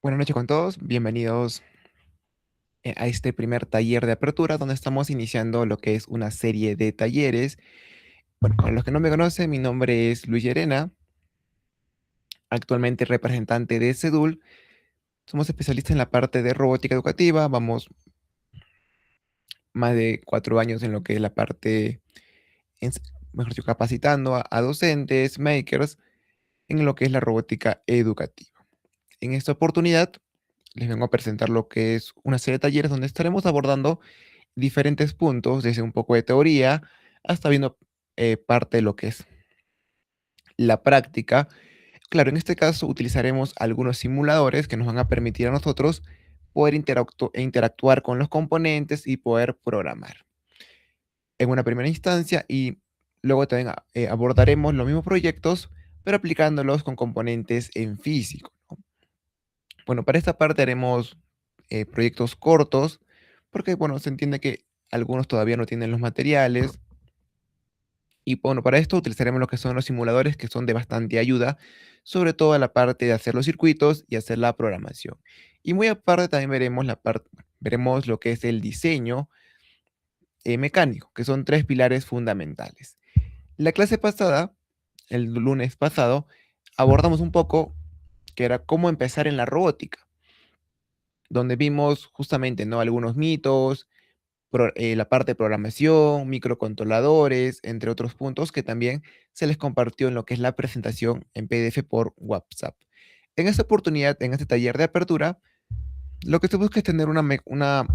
Buenas noches con todos, bienvenidos a este primer taller de apertura donde estamos iniciando lo que es una serie de talleres. Bueno, para los que no me conocen, mi nombre es Luis Llerena, actualmente representante de CEDUL. Somos especialistas en la parte de robótica educativa, vamos más de 4 años en lo que es la parte, mejor dicho, capacitando a docentes, makers, en lo que es la robótica educativa. En esta oportunidad les vengo a presentar lo que es una serie de talleres donde estaremos abordando diferentes puntos, desde un poco de teoría hasta viendo parte de lo que es la práctica. Claro, en este caso utilizaremos algunos simuladores que nos van a permitir a nosotros poder interactuar con los componentes y poder programar en una primera instancia y luego también abordaremos los mismos proyectos, pero aplicándolos con componentes en físico, ¿no? Bueno, para esta parte haremos proyectos cortos, porque bueno, se entiende que algunos todavía no tienen los materiales. Y bueno, para esto utilizaremos lo que son los simuladores, que son de bastante ayuda, sobre todo a la parte de hacer los circuitos y hacer la programación. Y muy aparte también veremos lo que es el diseño mecánico, que son tres pilares fundamentales. La clase pasada, el lunes pasado, abordamos un poco que era cómo empezar en la robótica, donde vimos justamente, ¿no?, algunos mitos, la parte de programación, microcontroladores, entre otros puntos que también se les compartió en lo que es la presentación en PDF por WhatsApp. En esta oportunidad, en este taller de apertura, lo que se busca es tener una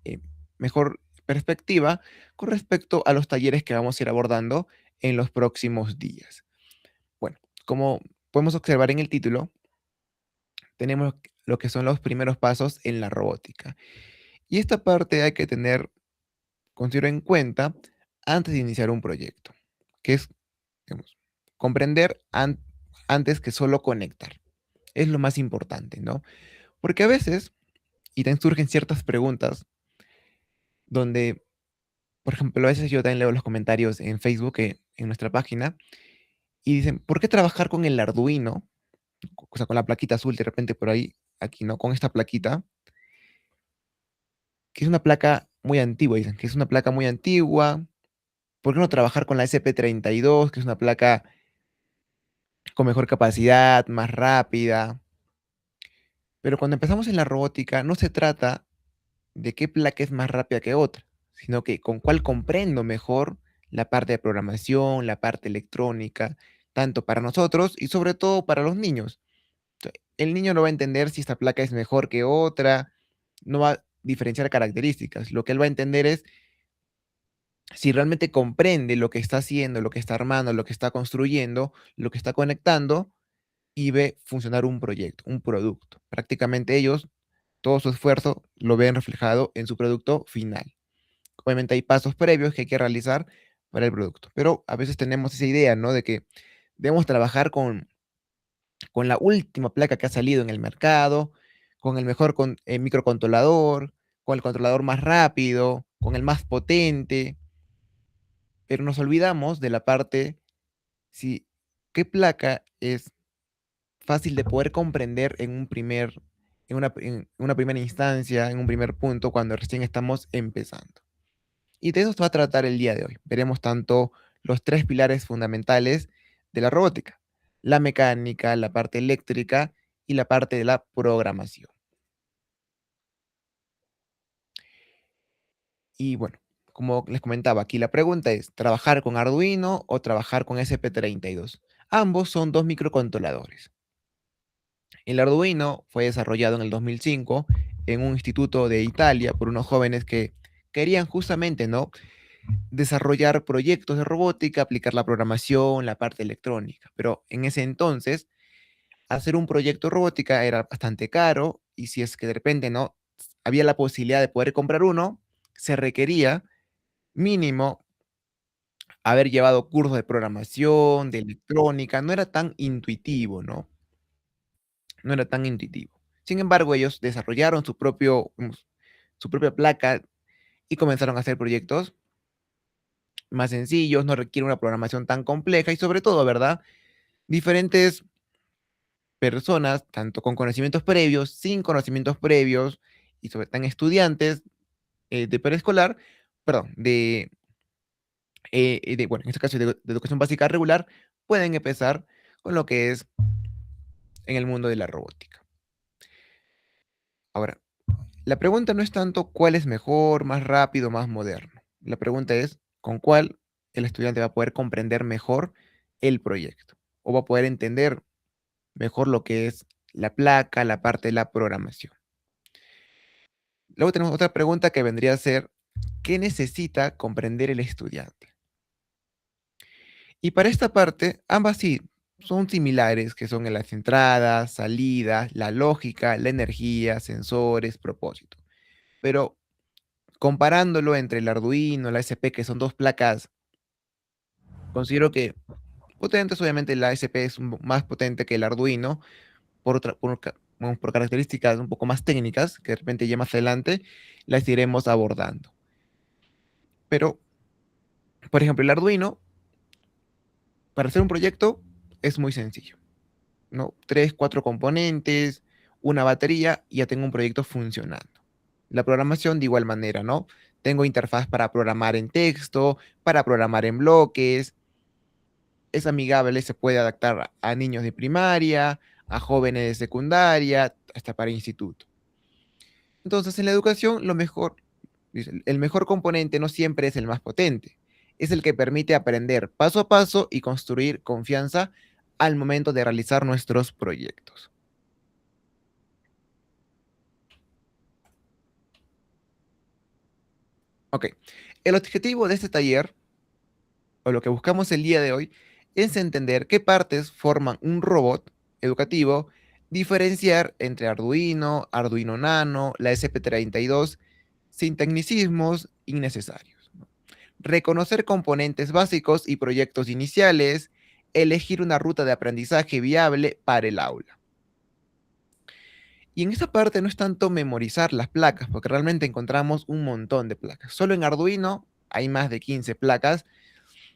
eh, mejor perspectiva con respecto a los talleres que vamos a ir abordando en los próximos días. Bueno, como podemos observar en el título, tenemos lo que son los primeros pasos en la robótica. Y esta parte hay que tener, considero, en cuenta antes de iniciar un proyecto, que es, digamos, comprender antes que solo conectar. Es lo más importante, ¿no? Porque a veces, y también surgen ciertas preguntas donde, por ejemplo, a veces yo también leo los comentarios en Facebook, en nuestra página, y dicen, ¿por qué trabajar con el Arduino? O sea, con la plaquita azul de repente por ahí, aquí, ¿no? Con esta plaquita, que es una placa muy antigua, dicen, que es una placa muy antigua. ¿Por qué no trabajar con la SP32, que es una placa con mejor capacidad, más rápida? Pero cuando empezamos en la robótica, no se trata de qué placa es más rápida que otra, sino que con cuál comprendo mejor la parte de programación, la parte electrónica, tanto para nosotros y sobre todo para los niños. El niño no va a entender si esta placa es mejor que otra, no va a diferenciar características. Lo que él va a entender es si realmente comprende lo que está haciendo, lo que está armando, lo que está construyendo, lo que está conectando y ve funcionar un proyecto, un producto. Prácticamente ellos, todo su esfuerzo lo ven reflejado en su producto final. Obviamente hay pasos previos que hay que realizar para el producto, pero a veces tenemos esa idea, ¿no? De que debemos trabajar con la última placa que ha salido en el mercado, con el mejor microcontrolador, con el controlador más rápido, con el más potente, pero nos olvidamos de la parte, si, qué placa es fácil de poder comprender en una primera instancia, en un primer punto, cuando recién estamos empezando. Y de eso se va a tratar el día de hoy. Veremos tanto los tres pilares fundamentales de la robótica: la mecánica, la parte eléctrica y la parte de la programación. Y bueno, como les comentaba, aquí la pregunta es, ¿trabajar con Arduino o trabajar con SP32? Ambos son dos microcontroladores. El Arduino fue desarrollado en el 2005 en un instituto de Italia por unos jóvenes que querían justamente, ¿no?, desarrollar proyectos de robótica, aplicar la programación, la parte electrónica. Pero en ese entonces, hacer un proyecto de robótica era bastante caro y si es que de repente no había la posibilidad de poder comprar uno, se requería mínimo haber llevado cursos de programación, de electrónica, no era tan intuitivo, ¿no? No era tan intuitivo. Sin embargo, ellos desarrollaron su propia placa y comenzaron a hacer proyectos más sencillos, no requieren una programación tan compleja y sobre todo, ¿verdad?, diferentes personas, tanto con conocimientos previos, sin conocimientos previos, y sobre todo estudiantes de preescolar, perdón, bueno, en este caso de educación básica regular, pueden empezar con lo que es en el mundo de la robótica. Ahora, la pregunta no es tanto cuál es mejor, más rápido, más moderno. La pregunta es con cuál el estudiante va a poder comprender mejor el proyecto o va a poder entender mejor lo que es la placa, la parte de la programación. Luego tenemos otra pregunta que vendría a ser, ¿qué necesita comprender el estudiante? Y para esta parte, ambas sí son similares, que son en las entradas, salidas, la lógica, la energía, sensores, propósito. Pero comparándolo entre el Arduino, la SP, que son dos placas, considero que potentes, obviamente la SP es más potente que el Arduino, bueno, por características un poco más técnicas, que de repente ya más adelante las iremos abordando. Pero, por ejemplo, el Arduino, para hacer un proyecto, es muy sencillo, ¿no? 3, 4 componentes, una batería, y ya tengo un proyecto funcionando. La programación de igual manera, ¿no? Tengo interfaz para programar en texto, para programar en bloques, es amigable, se puede adaptar a niños de primaria, a jóvenes de secundaria, hasta para instituto. Entonces, en la educación, el mejor componente no siempre es el más potente, es el que permite aprender paso a paso y construir confianza al momento de realizar nuestros proyectos. Ok, el objetivo de este taller, o lo que buscamos el día de hoy, es entender qué partes forman un robot educativo, diferenciar entre Arduino, Arduino Nano, la SP32, sin tecnicismos innecesarios, ¿no? Reconocer componentes básicos y proyectos iniciales, elegir una ruta de aprendizaje viable para el aula. Y en esa parte no es tanto memorizar las placas, porque realmente encontramos un montón de placas. Solo en Arduino hay más de 15 placas.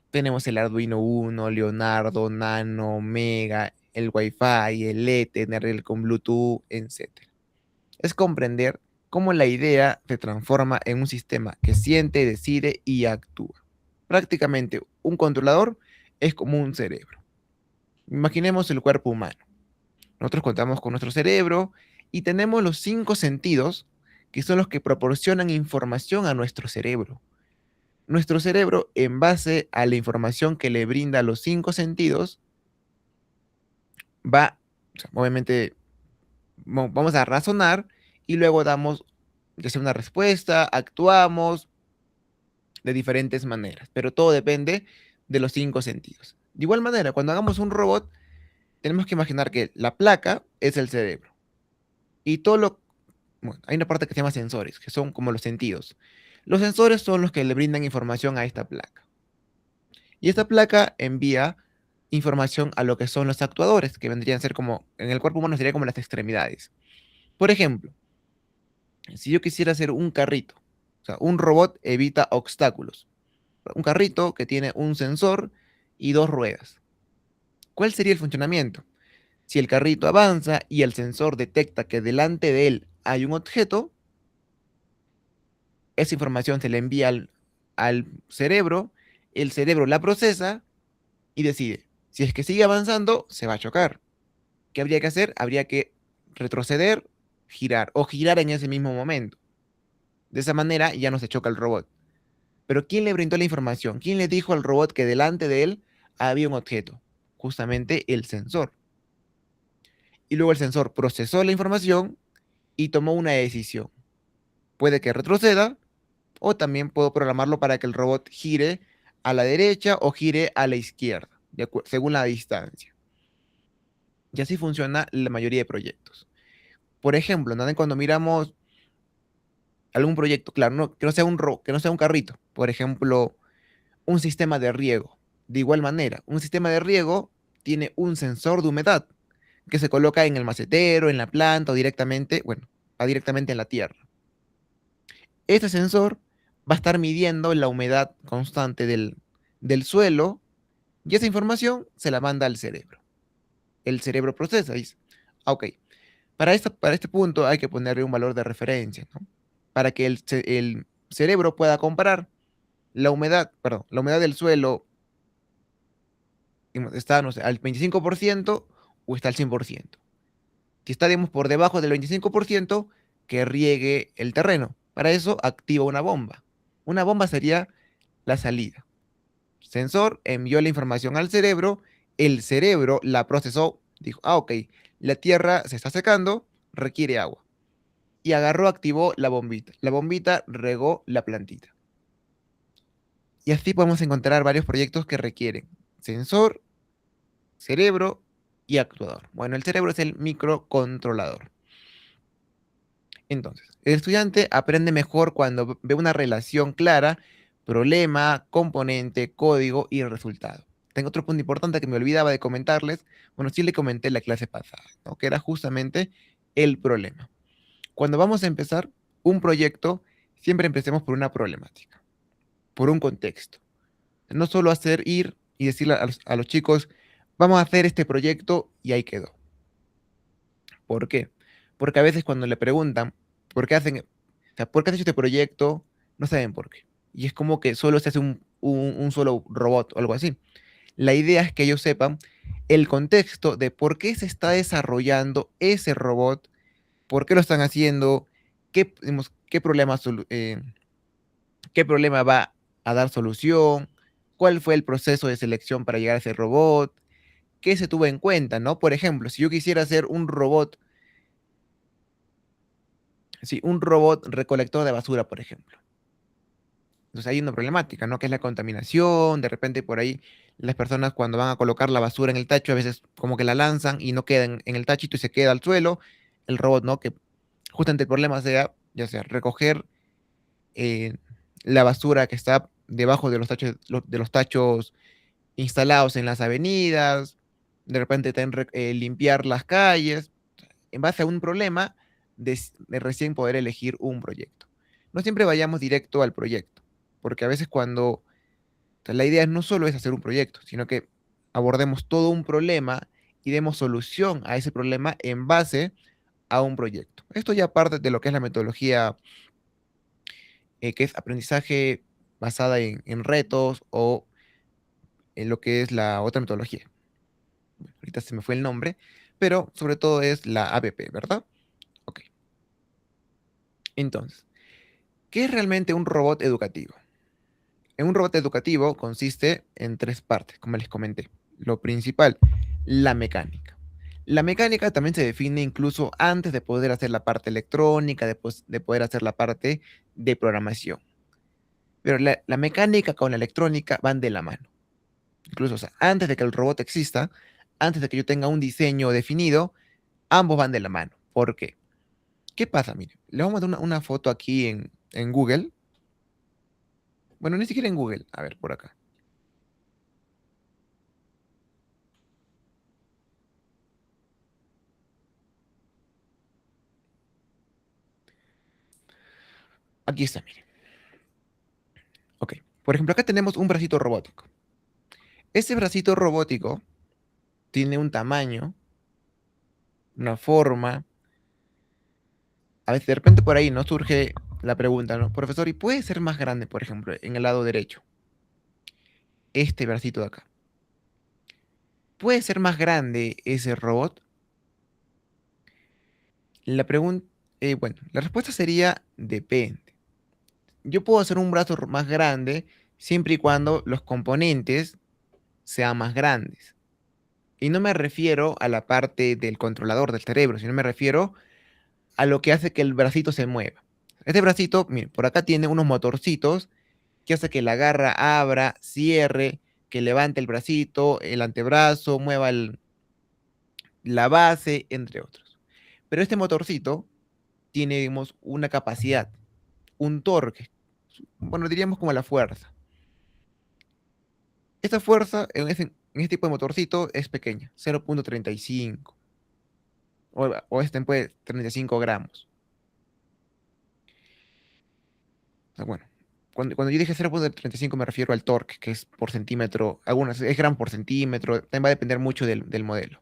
Tenemos el Arduino Uno, Leonardo, Nano, Mega, el Wi-Fi, el Ethernet, el con Bluetooth, etc. Es comprender cómo la idea se transforma en un sistema que siente, decide y actúa. Prácticamente un controlador es como un cerebro. Imaginemos el cuerpo humano. Nosotros contamos con nuestro cerebro y tenemos los 5 sentidos que son los que proporcionan información a nuestro cerebro. Nuestro cerebro, en base a la información que le brinda los 5 sentidos, o sea, obviamente, vamos a razonar y luego damos ya sea una respuesta, actuamos de diferentes maneras, pero todo depende de los 5 sentidos. De igual manera, cuando hagamos un robot, tenemos que imaginar que la placa es el cerebro y bueno, hay una parte que se llama sensores, que son como los sentidos. Los sensores son los que le brindan información a esta placa. Y esta placa envía información a lo que son los actuadores, que vendrían a ser como, en el cuerpo humano sería como las extremidades. Por ejemplo, si yo quisiera hacer un carrito, o sea, un robot evita obstáculos. Un carrito que tiene un sensor y 2 ruedas. ¿Cuál sería el funcionamiento? Si el carrito avanza y el sensor detecta que delante de él hay un objeto, esa información se le envía al cerebro, el cerebro la procesa y decide. Si es que sigue avanzando, se va a chocar. ¿Qué habría que hacer? Habría que retroceder, girar o girar en ese mismo momento. De esa manera ya no se choca el robot. Pero ¿quién le brindó la información? ¿Quién le dijo al robot que delante de él había un objeto? Justamente el sensor. Y luego el sensor procesó la información y tomó una decisión. Puede que retroceda o también puedo programarlo para que el robot gire a la derecha o gire a la izquierda, según la distancia. Y así funciona la mayoría de proyectos. Por ejemplo, ¿no? Cuando miramos algún proyecto, claro, que no sea que no sea un carrito, por ejemplo, un sistema de riego. De igual manera, un sistema de riego tiene un sensor de humedad que se coloca en el macetero, en la planta o directamente, bueno, va directamente en la tierra. Este sensor va a estar midiendo la humedad constante del suelo y esa información se la manda al cerebro. El cerebro procesa, dice, Ok, para este punto hay que ponerle un valor de referencia, ¿no? Para que el cerebro pueda comparar la humedad, perdón, la humedad del suelo está, no sé, al 25% o está al 100%. Si está, digamos, por debajo del 25%, que riegue el terreno. Para eso activa una bomba. Una bomba sería la salida. Sensor envió la información al cerebro, el cerebro la procesó, dijo, ah, ok, la tierra se está secando, requiere agua. Y agarró, activó la bombita. La bombita regó la plantita. Y así podemos encontrar varios proyectos que requieren sensor, cerebro y actuador. Bueno, el cerebro es el microcontrolador. Entonces, el estudiante aprende mejor cuando ve una relación clara, problema, componente, código y resultado. Tengo otro punto importante que me olvidaba de comentarles. Bueno, sí le comenté en la clase pasada, ¿no? Que era justamente el problema. Cuando vamos a empezar un proyecto, siempre empecemos por una problemática, por un contexto. No solo hacer ir y decirle a los chicos, vamos a hacer este proyecto y ahí quedó. ¿Por qué? Porque a veces cuando le preguntan por qué hacen, o sea, por qué has hecho este proyecto, no saben por qué. Y es como que solo se hace un solo robot o algo así. La idea es que ellos sepan el contexto de por qué se está desarrollando ese robot, por qué lo están haciendo, qué, digamos, qué problema va a dar solución, cuál fue el proceso de selección para llegar a ese robot, qué se tuvo en cuenta, ¿no? Por ejemplo, si yo quisiera hacer un robot. Sí, un robot recolector de basura, por ejemplo. Entonces hay una problemática, ¿no? Que es la contaminación. De repente por ahí las personas cuando van a colocar la basura en el tacho, a veces como que la lanzan y no queda en el tachito y se queda al suelo. El robot, ¿no? Que justamente el problema sea, ya sea recoger eh, la basura que está debajo de los tachos, de los tachos instalados en las avenidas. De repente también limpiar las calles en base a un problema de recién poder elegir un proyecto. No siempre vayamos directo al proyecto, porque a veces cuando o sea, la idea no solo es hacer un proyecto, sino que abordemos todo un problema y demos solución a ese problema en base a un proyecto. Esto ya parte de lo que es la metodología, que es aprendizaje basada en retos o en lo que es la otra metodología. Bueno, ahorita se me fue el nombre, pero sobre todo es la ABP, ¿verdad? Ok. Entonces, ¿qué es realmente un robot educativo? En un robot educativo consiste en tres partes, como les comenté. Lo principal, la mecánica. La mecánica también se define incluso antes de poder hacer la parte electrónica, de poder hacer la parte de programación. Pero la mecánica con la electrónica van de la mano. Incluso, o sea, antes de que el robot exista, antes de que yo tenga un diseño definido, ambos van de la mano. ¿Por qué? ¿Qué pasa? Mire, le vamos a dar una foto aquí en Google. Bueno, ni siquiera en Google. A ver, por acá. Aquí está, mire. Ok. Por ejemplo, acá tenemos un bracito robótico. Ese bracito robótico tiene un tamaño, una forma. A veces de repente por ahí nos surge la pregunta, ¿no? Profesor, ¿y puede ser más grande, por ejemplo, en el lado derecho? Este bracito de acá. ¿Puede ser más grande ese robot? La pregunta, bueno, la respuesta sería depende. Yo puedo hacer un brazo más grande siempre y cuando los componentes sean más grandes. Y no me refiero a la parte del controlador del cerebro, sino me refiero a lo que hace que el bracito se mueva. Este bracito, mire, por acá tiene unos motorcitos que hace que la garra abra, cierre, que levante el bracito, el antebrazo, mueva la base, entre otros. Pero este motorcito tiene, digamos, una capacidad, un torque, bueno, diríamos como la fuerza. Esta fuerza en este tipo de motorcito es pequeña, 0,35 o este puede 35 gramos. O sea, bueno, cuando yo dije 0,35 me refiero al torque, que es por centímetro, algunas es gramos por centímetro, también va a depender mucho del modelo.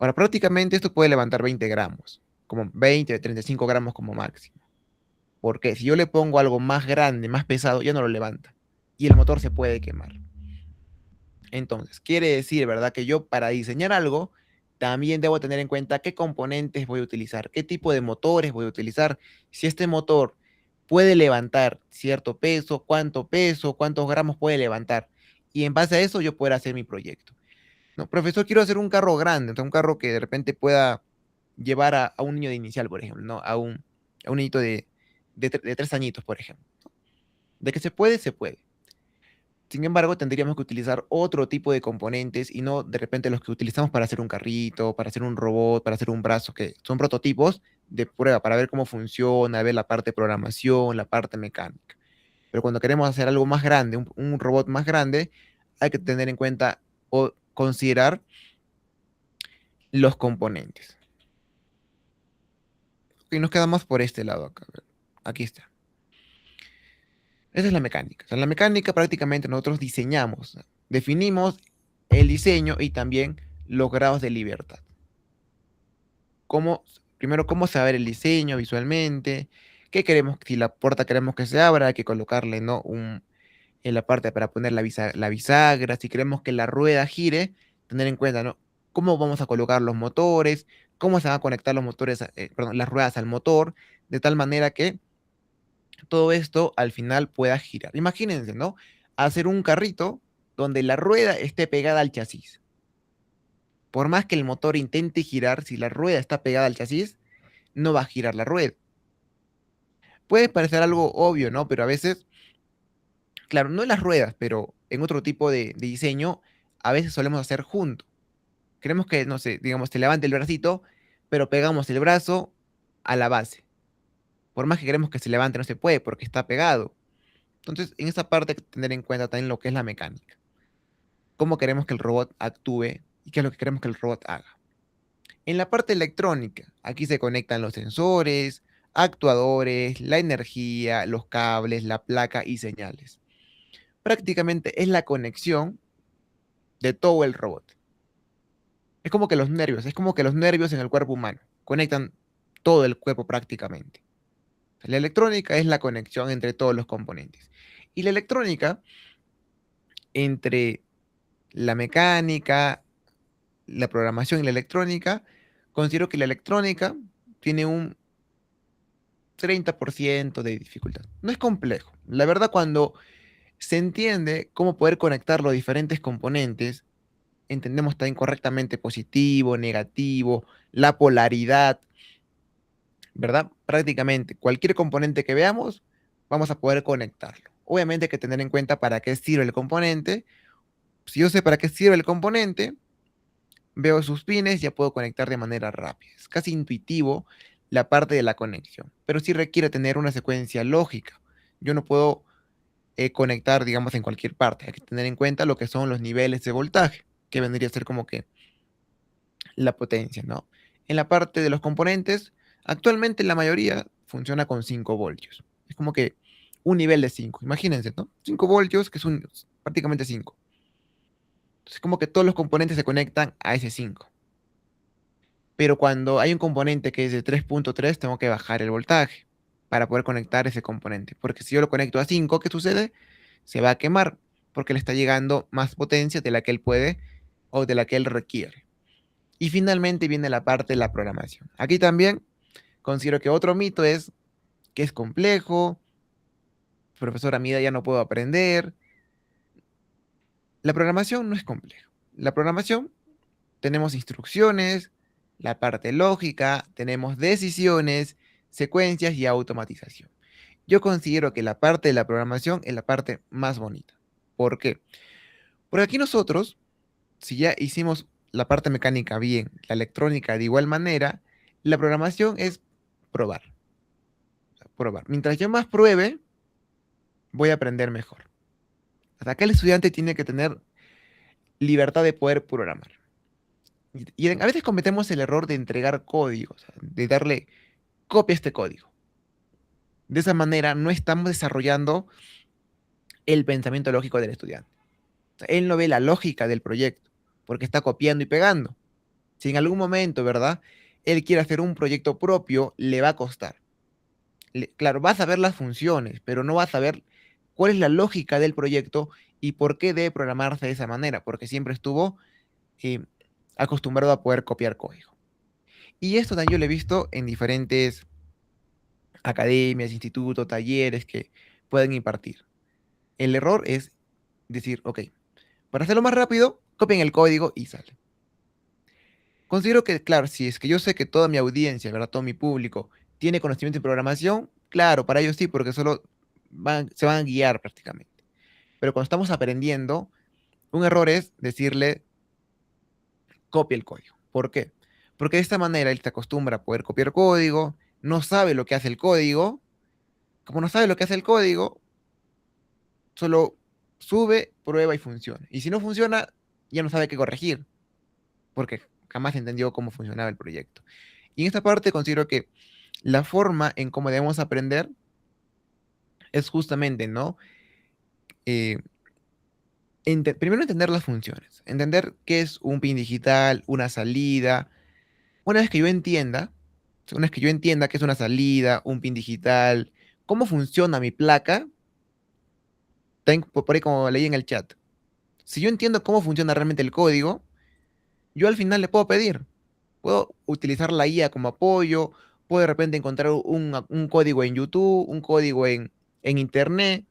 Ahora, prácticamente esto puede levantar 20 gramos, como 20, 35 gramos como máximo. Porque si yo le pongo algo más grande, más pesado, ya no lo levanta. Y el motor se puede quemar. Entonces, quiere decir, ¿verdad? Que yo para diseñar algo, también debo tener en cuenta qué componentes voy a utilizar, qué tipo de motores voy a utilizar. Si este motor puede levantar cierto peso, cuántos gramos puede levantar. Y en base a eso yo puedo hacer mi proyecto. No, profesor, quiero hacer un carro grande, entonces un carro que de repente pueda llevar a un niño de inicial, por ejemplo, ¿no? A un niñito de 3 añitos, por ejemplo. De que se puede, se puede. Sin embargo, tendríamos que utilizar otro tipo de componentes y no de repente los que utilizamos para hacer un carrito, para hacer un robot, para hacer un brazo, que son prototipos de prueba para ver cómo funciona, ver la parte de programación, la parte mecánica. Pero cuando queremos hacer algo más grande, un robot más grande, hay que tener en cuenta o considerar los componentes. Y nos quedamos por este lado acá. A ver, aquí está. Esa es la mecánica. O sea, la mecánica prácticamente nosotros diseñamos, definimos el diseño y también los grados de libertad. Primero, cómo saber el diseño visualmente, qué queremos, si la puerta queremos que se abra, hay que colocarle, ¿no? En la parte para poner la bisagra, si queremos que la rueda gire, tener en cuenta, ¿no? Cómo vamos a colocar los motores, cómo se van a conectar los motores, perdón, las ruedas al motor, de tal manera que todo esto al final pueda girar. Imagínense, ¿no? Hacer un carrito donde la rueda esté pegada al chasis. Por más que el motor intente girar, si la rueda está pegada al chasis, no va a girar la rueda. Puede parecer algo obvio, ¿no? Pero a veces, claro, no en las ruedas, pero en otro tipo de diseño, a veces solemos hacer junto. Queremos que, no sé, digamos, se levante el bracito, pero pegamos el brazo a la base. Por más que queremos que se levante, no se puede porque está pegado. Entonces, en esa parte hay que tener en cuenta también lo que es la mecánica. Cómo queremos que el robot actúe y qué es lo que queremos que el robot haga. En la parte electrónica, aquí se conectan los sensores, actuadores, la energía, los cables, la placa y señales. Prácticamente es la conexión de todo el robot. Es como que los nervios en el cuerpo humano conectan todo el cuerpo prácticamente. La electrónica es la conexión entre todos los componentes. Y la electrónica entre la mecánica, la programación y la electrónica, considero que la electrónica tiene un 30% de dificultad. No es complejo. La verdad, cuando se entiende cómo poder conectar los diferentes componentes, entendemos también correctamente positivo, negativo, la polaridad, ¿verdad? Prácticamente cualquier componente que veamos, vamos a poder conectarlo. Obviamente hay que tener en cuenta para qué sirve el componente. Si yo sé para qué sirve el componente, veo sus pines, ya puedo conectar de manera rápida. Es casi intuitivo la parte de la conexión, pero sí requiere tener una secuencia lógica. Yo no puedo conectar, digamos, en cualquier parte. Hay que tener en cuenta lo que son los niveles de voltaje, que vendría a ser como que la potencia, ¿no? En la parte de los componentes, actualmente la mayoría funciona con 5 voltios. Es como que un nivel de 5. Imagínense, ¿no? 5 voltios, que es prácticamente 5. Es como que todos los componentes se conectan a ese 5. Pero cuando hay un componente que es de 3.3, tengo que bajar el voltaje para poder conectar ese componente. Porque si yo lo conecto a 5, ¿qué sucede? Se va a quemar porque le está llegando más potencia de la que él puede o de la que él requiere. Y finalmente viene la parte de la programación. Aquí también considero que otro mito es que es complejo, profesor, a mi edad ya no puedo aprender. La programación no es compleja. La programación tenemos instrucciones, la parte lógica, tenemos decisiones, secuencias y automatización. Yo considero que la parte de la programación es la parte más bonita. ¿Por qué? Porque aquí nosotros, si ya hicimos la parte mecánica bien, la electrónica de igual manera, la programación es probar, probar. Mientras yo más pruebe, voy a aprender mejor. Hasta acá el estudiante tiene que tener libertad de poder programar. Y a veces cometemos el error de entregar códigos, de darle copia a este código. De esa manera no estamos desarrollando el pensamiento lógico del estudiante. O sea, él no ve la lógica del proyecto, porque está copiando y pegando. Si en algún momento, ¿verdad? Él quiere hacer un proyecto propio, le va a costar. Claro, vas a ver las funciones, pero no vas a ver cuál es la lógica del proyecto y por qué debe programarse de esa manera, porque siempre estuvo eh, acostumbrado a poder copiar código. Y esto también yo lo he visto en diferentes academias, institutos, talleres que pueden impartir. El error es decir, ok, para hacerlo más rápido, copien el código y sale. Considero que, claro, si es que yo sé que toda mi audiencia, ¿verdad? Todo mi público tiene conocimiento en programación, claro, para ellos sí, porque solo se van a guiar prácticamente. Pero cuando estamos aprendiendo, un error es decirle, copia el código. ¿Por qué? Porque de esta manera él se acostumbra a poder copiar código, no sabe lo que hace el código. Como no sabe lo que hace el código, solo sube, prueba y funciona. Y si no funciona, ya no sabe qué corregir, porque jamás entendió cómo funcionaba el proyecto. Y en esta parte considero que la forma en cómo debemos aprender es justamente, ¿no? Eh, primero entender las funciones, entender qué es un pin digital, una salida. Una vez que yo entienda, una vez que yo entienda qué es una salida, un pin digital, cómo funciona mi placa, por ahí como leí en el chat, si yo entiendo cómo funciona realmente el código, yo al final le puedo pedir. Puedo utilizar la IA como apoyo, puedo de repente encontrar un código en YouTube, un código en Internet,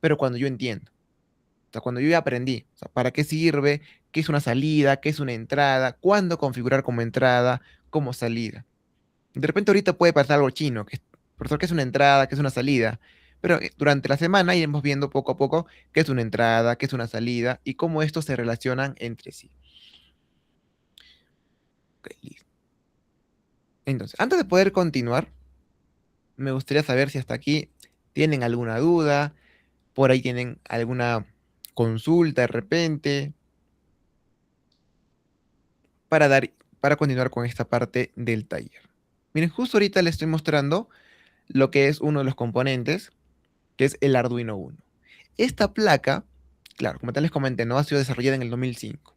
pero cuando yo entiendo, o sea, cuando yo ya aprendí, o sea, para qué sirve, qué es una salida, qué es una entrada, cuándo configurar como entrada, como salida. De repente ahorita puede pasar algo chino, que es, profesor, qué es una entrada, qué es una salida, pero durante la semana iremos viendo poco a poco qué es una entrada, qué es una salida y cómo estos se relacionan entre sí. Ok, listo. Entonces, antes de poder continuar, me gustaría saber si hasta aquí tienen alguna duda, por ahí tienen alguna consulta de repente, para dar, para continuar con esta parte del taller. Miren, justo ahorita les estoy mostrando lo que es uno de los componentes, que es el Arduino Uno. Esta placa, claro, como tal les comenté, no ha sido desarrollada en el 2005.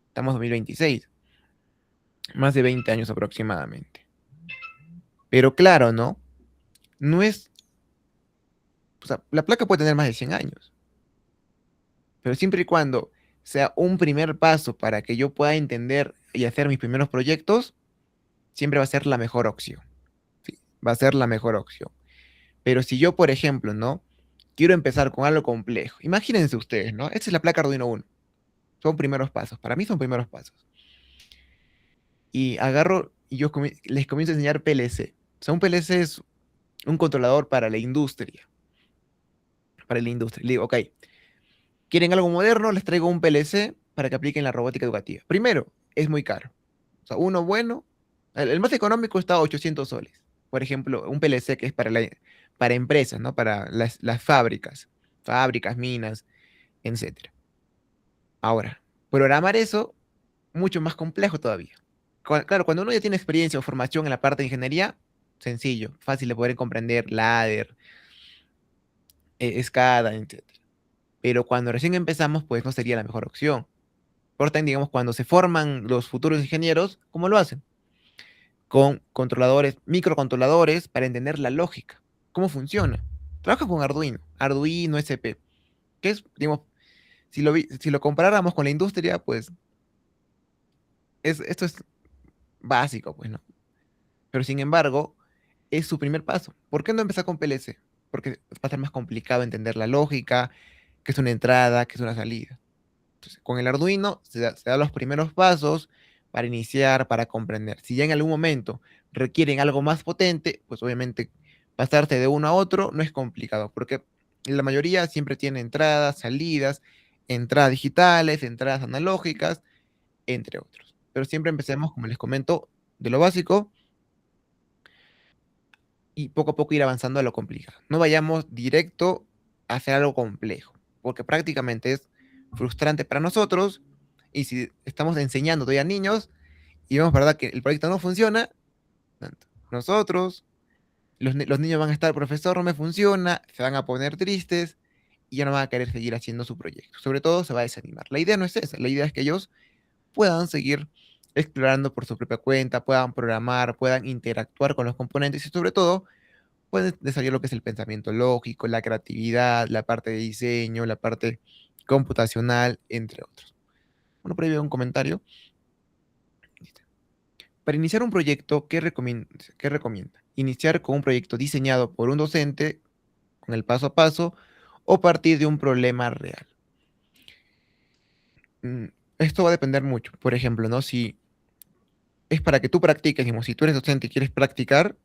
Estamos en 2026, más de 20 años aproximadamente. Pero claro, ¿no? No es, o sea, la placa puede tener más de 100 años. Pero siempre y cuando sea un primer paso para que yo pueda entender y hacer mis primeros proyectos, siempre va a ser la mejor opción. Sí, va a ser la mejor opción. Pero si yo, por ejemplo, ¿no? Quiero empezar con algo complejo. Imagínense ustedes, ¿no? Esta es la placa Arduino Uno. Son primeros pasos. Para mí son primeros pasos. Y agarro y les comienzo a enseñar PLC. O sea, un PLC es un controlador para la industria. Para la industria. Le digo, ok, ¿quieren algo moderno? Les traigo un PLC para que apliquen la robótica educativa. Primero, es muy caro. O sea, uno bueno, el más económico está a 800 soles. Por ejemplo, un PLC que es para empresas, ¿no? Para las fábricas, minas, etcétera. Ahora, programar eso, mucho más complejo todavía. Claro, cuando uno ya tiene experiencia o formación en la parte de ingeniería, sencillo, fácil de poder comprender, ladder, SCADA, etcétera. Pero cuando recién empezamos, pues no sería la mejor opción. Por tanto, digamos, cuando se forman los futuros ingenieros, ¿cómo lo hacen? Con controladores, microcontroladores para entender la lógica, cómo funciona. Trabaja con Arduino, Arduino SP, que es, digamos, si lo comparáramos con la industria, pues esto es básico, pues, ¿no? Pero sin embargo, es su primer paso. ¿Por qué no empezar con PLC? Porque va a ser más complicado entender la lógica, qué es una entrada, qué es una salida. Entonces, con el Arduino se da los primeros pasos para iniciar, para comprender. Si ya en algún momento requieren algo más potente, pues obviamente pasarte de uno a otro no es complicado, porque la mayoría siempre tiene entradas, salidas, entradas digitales, entradas analógicas, entre otros. Pero siempre empecemos, como les comento, de lo básico y poco a poco ir avanzando a lo complicado. No vayamos directo a hacer algo complejo, porque prácticamente es frustrante para nosotros y si estamos enseñando todavía a niños y vemos, ¿verdad?, que el proyecto no funciona, tanto nosotros, los niños van a estar, profesor, no me funciona, se van a poner tristes y ya no van a querer seguir haciendo su proyecto. Sobre todo se va a desanimar. La idea no es esa, la idea es que ellos puedan seguir explorando por su propia cuenta, puedan programar, puedan interactuar con los componentes y sobre todo pueden desarrollar lo que es el pensamiento lógico, la creatividad, la parte de diseño, la parte computacional, entre otros. Bueno, por ahí veo un comentario. Para iniciar un proyecto, ¿qué recomienda? Iniciar con un proyecto diseñado por un docente, con el paso a paso, o partir de un problema real. Mm, Esto va a depender mucho. Por ejemplo, ¿no? Si es para que tú practiques, digamos, si tú eres docente y quieres practicar,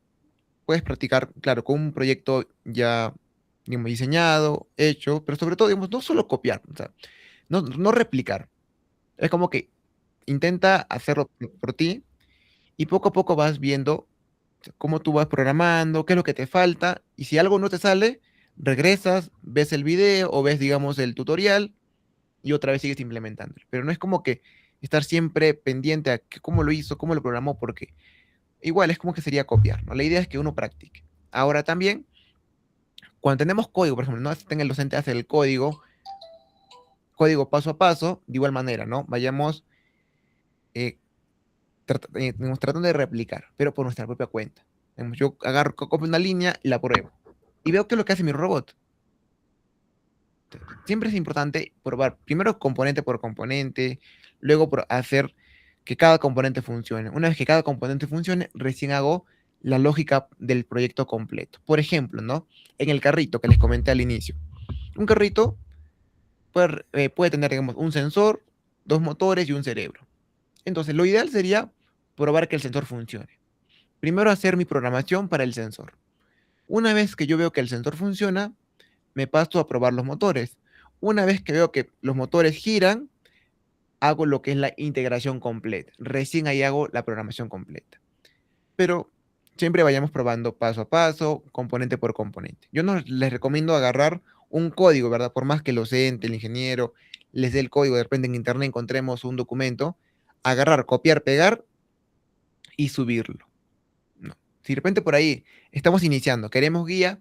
puedes practicar, claro, con un proyecto ya, digamos, diseñado, hecho, pero sobre todo, digamos, no solo copiar, o sea, no replicar. Es como que intenta hacerlo por ti y poco a poco vas viendo cómo tú vas programando, qué es lo que te falta, y si algo no te sale, regresas, ves el video o ves, digamos, el tutorial y otra vez sigues implementándolo. Pero no es como que estar siempre pendiente a cómo lo hizo, cómo lo programó, porque igual es como que sería copiar, ¿no? La idea es que uno practique. Ahora también, cuando tenemos código, por ejemplo, no tenga el docente hacer el código, código paso a paso, de igual manera, ¿no? Vayamos eh, digamos, tratando de replicar, pero por nuestra propia cuenta. Digamos, yo agarro, copio una línea y la pruebo. Y veo qué es lo que hace mi robot. Siempre es importante probar, primero componente por componente, luego por hacer que cada componente funcione. Una vez que cada componente funcione, recién hago la lógica del proyecto completo. Por ejemplo, ¿no? En el carrito que les comenté al inicio. Un carrito puede tener, digamos, un sensor, dos motores y un cerebro. Entonces, lo ideal sería probar que el sensor funcione. Primero hacer mi programación para el sensor. Una vez que yo veo que el sensor funciona, me paso a probar los motores. Una vez que veo que los motores giran, hago lo que es la integración completa. Recién ahí hago la programación completa. Pero siempre vayamos probando paso a paso, componente por componente. Yo no les recomiendo agarrar un código, ¿verdad? Por más que el docente, el ingeniero les dé el código, de repente en internet encontremos un documento, agarrar, copiar, pegar y subirlo. No. Si de repente por ahí estamos iniciando, queremos guía,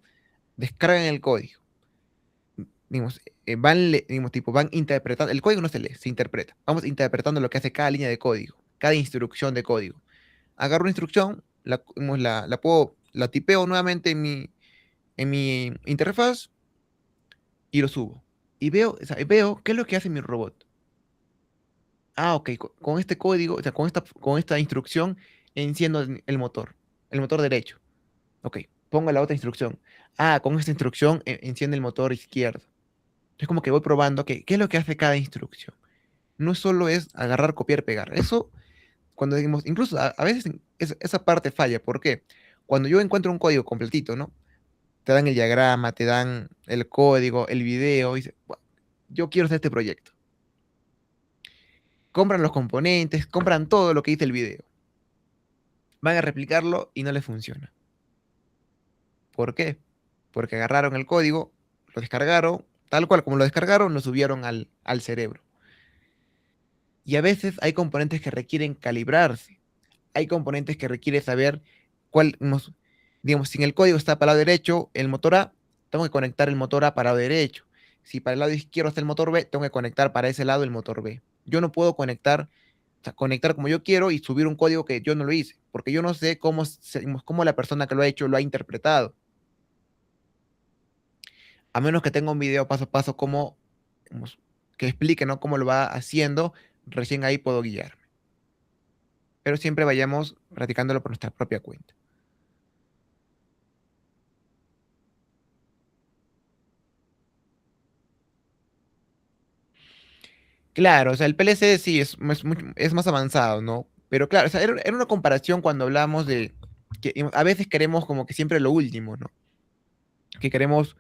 descargan el código. Digamos, digamos, tipo, van interpretando, el código no se lee, se interpreta. Vamos interpretando lo que hace cada línea de código, cada instrucción de código. Agarro una instrucción, digamos, la tipeo nuevamente en mi interfaz y lo subo. Y veo, o sea, veo qué es lo que hace mi robot. Ah, ok, con este código, o sea, con esta instrucción enciendo el motor derecho. Ok, pongo la otra instrucción. Ah, con esta instrucción enciende el motor izquierdo. Es como que voy probando qué es lo que hace cada instrucción. No solo es agarrar, copiar, pegar. Eso, cuando decimos, incluso a veces esa parte falla. ¿Por qué? Cuando yo encuentro un código completito, ¿no? Te dan el diagrama, te dan el código, el video, y dice, "Buah, yo quiero hacer este proyecto". Compran los componentes, compran todo lo que dice el video. Van a replicarlo y no les funciona. ¿Por qué? Porque agarraron el código, lo descargaron, tal cual como lo descargaron, lo subieron al cerebro. Y a veces hay componentes que requieren calibrarse. Hay componentes que requiere saber cuál, digamos, si en el código está para el lado derecho el motor A, tengo que conectar el motor A para el lado derecho. Si para el lado izquierdo está el motor B, tengo que conectar para ese lado el motor B. Yo no puedo conectar, o sea, conectar como yo quiero y subir un código que yo no lo hice, porque yo no sé cómo la persona que lo ha hecho lo ha interpretado. A menos que tenga un video paso a paso como, digamos, que explique, ¿no? Cómo lo va haciendo, recién ahí puedo guiarme. Pero siempre vayamos practicándolo por nuestra propia cuenta. Claro, o sea, el PLC sí es más avanzado, ¿no? Pero claro, o sea, era una comparación cuando hablamos de que a veces queremos como que siempre lo último, ¿no? Que queremos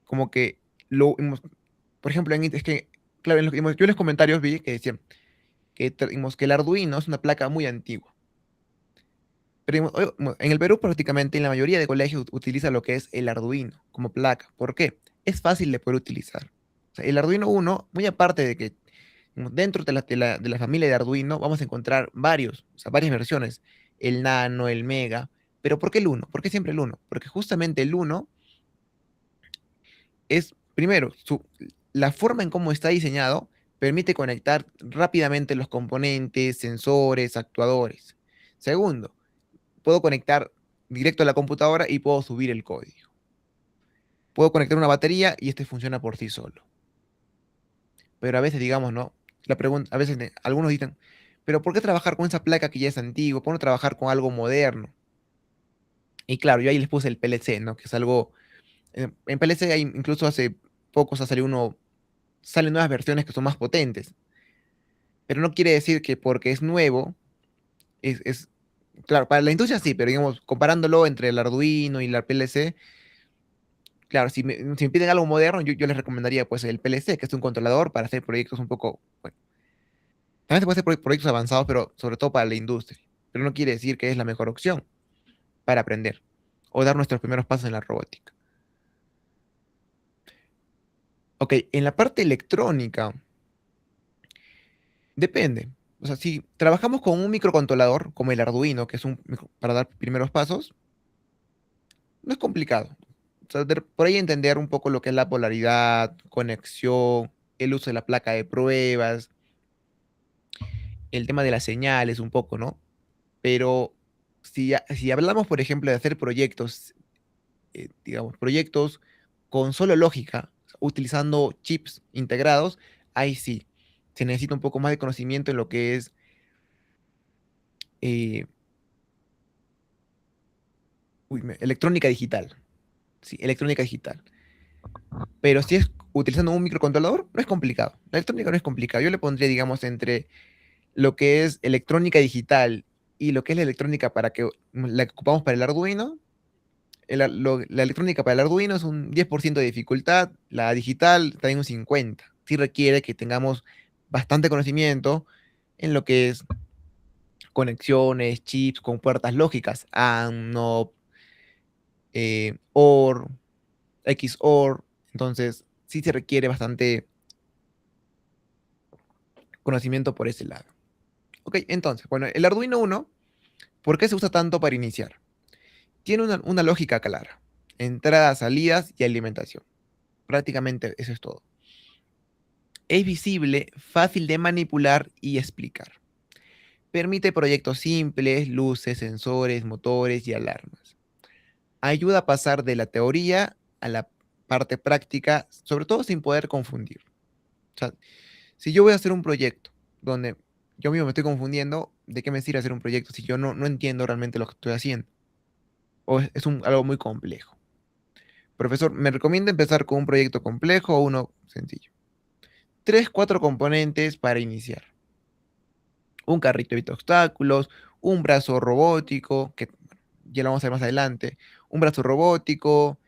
como que por ejemplo, es que, claro, yo en los comentarios vi que decían que el Arduino es una placa muy antigua. Pero en el Perú prácticamente en la mayoría de colegios utiliza lo que es el Arduino como placa. ¿Por qué? Es fácil de poder utilizar. O sea, el Arduino uno, muy aparte de que dentro de la familia de Arduino vamos a encontrar varios, o sea, varias versiones. El Nano, el Mega. Pero ¿por qué el uno? ¿Por qué siempre el uno? Porque justamente el uno es, primero, la forma en cómo está diseñado Permite conectar rápidamente los componentes, sensores, actuadores. Segundo, puedo conectar directo a la computadora y puedo subir el código. Puedo conectar una batería y este funciona por sí solo. Pero a veces, digamos, ¿no? La pregunta, a veces algunos dicen, pero ¿por qué trabajar con esa placa que ya es antigua? ¿Por qué no trabajar con algo moderno? Y claro, yo ahí les puse el PLC, ¿no? Que es algo, en PLC incluso hace poco ha salido salen nuevas versiones que son más potentes. Pero no quiere decir que porque es nuevo, claro, para la industria sí, pero digamos, comparándolo entre el Arduino y la PLC, claro, si me piden algo moderno, yo les recomendaría pues el PLC, que es un controlador para hacer proyectos un poco, bueno, también se puede hacer proyectos avanzados, pero sobre todo para la industria. Pero no quiere decir que es la mejor opción para aprender o dar nuestros primeros pasos en la robótica. Ok, en la parte electrónica, depende. O sea, si trabajamos con un microcontrolador como el Arduino, que es para dar primeros pasos, no es complicado. O sea, por ahí entender un poco lo que es la polaridad, conexión, el uso de la placa de pruebas, el tema de las señales un poco, ¿no? Pero si hablamos, por ejemplo, de hacer proyectos, digamos, proyectos con solo lógica, utilizando chips integrados, ahí sí, se necesita un poco más de conocimiento en lo que es eh, electrónica digital. Sí, electrónica digital. Pero si es utilizando un microcontrolador, no es complicado. La electrónica no es complicada. Yo le pondría, digamos, entre lo que es electrónica digital y lo que es la electrónica para que la que ocupamos para el Arduino. La electrónica para el Arduino es un 10% de dificultad, la digital también un 50%. Sí requiere que tengamos bastante conocimiento en lo que es conexiones, chips con puertas lógicas, AND, NOP, OR, XOR. Entonces, sí se requiere bastante conocimiento por ese lado. Ok, entonces, bueno, el Arduino Uno, ¿por qué se usa tanto para iniciar? Tiene una lógica clara: entradas, salidas y alimentación. Prácticamente eso es todo. Es visible, fácil de manipular y explicar. Permite proyectos simples, luces, sensores, motores y alarmas. Ayuda a pasar de la teoría a la parte práctica, sobre todo sin poder confundir. O sea, si yo voy a hacer un proyecto donde yo mismo me estoy confundiendo, ¿de qué me sirve hacer un proyecto si yo no entiendo realmente lo que estoy haciendo? O es algo muy complejo. Profesor, ¿me recomienda empezar con un proyecto complejo o uno sencillo? Tres, cuatro componentes para iniciar: un carrito evita obstáculos, un brazo robótico, que ya lo vamos a ver más adelante, un brazo robótico,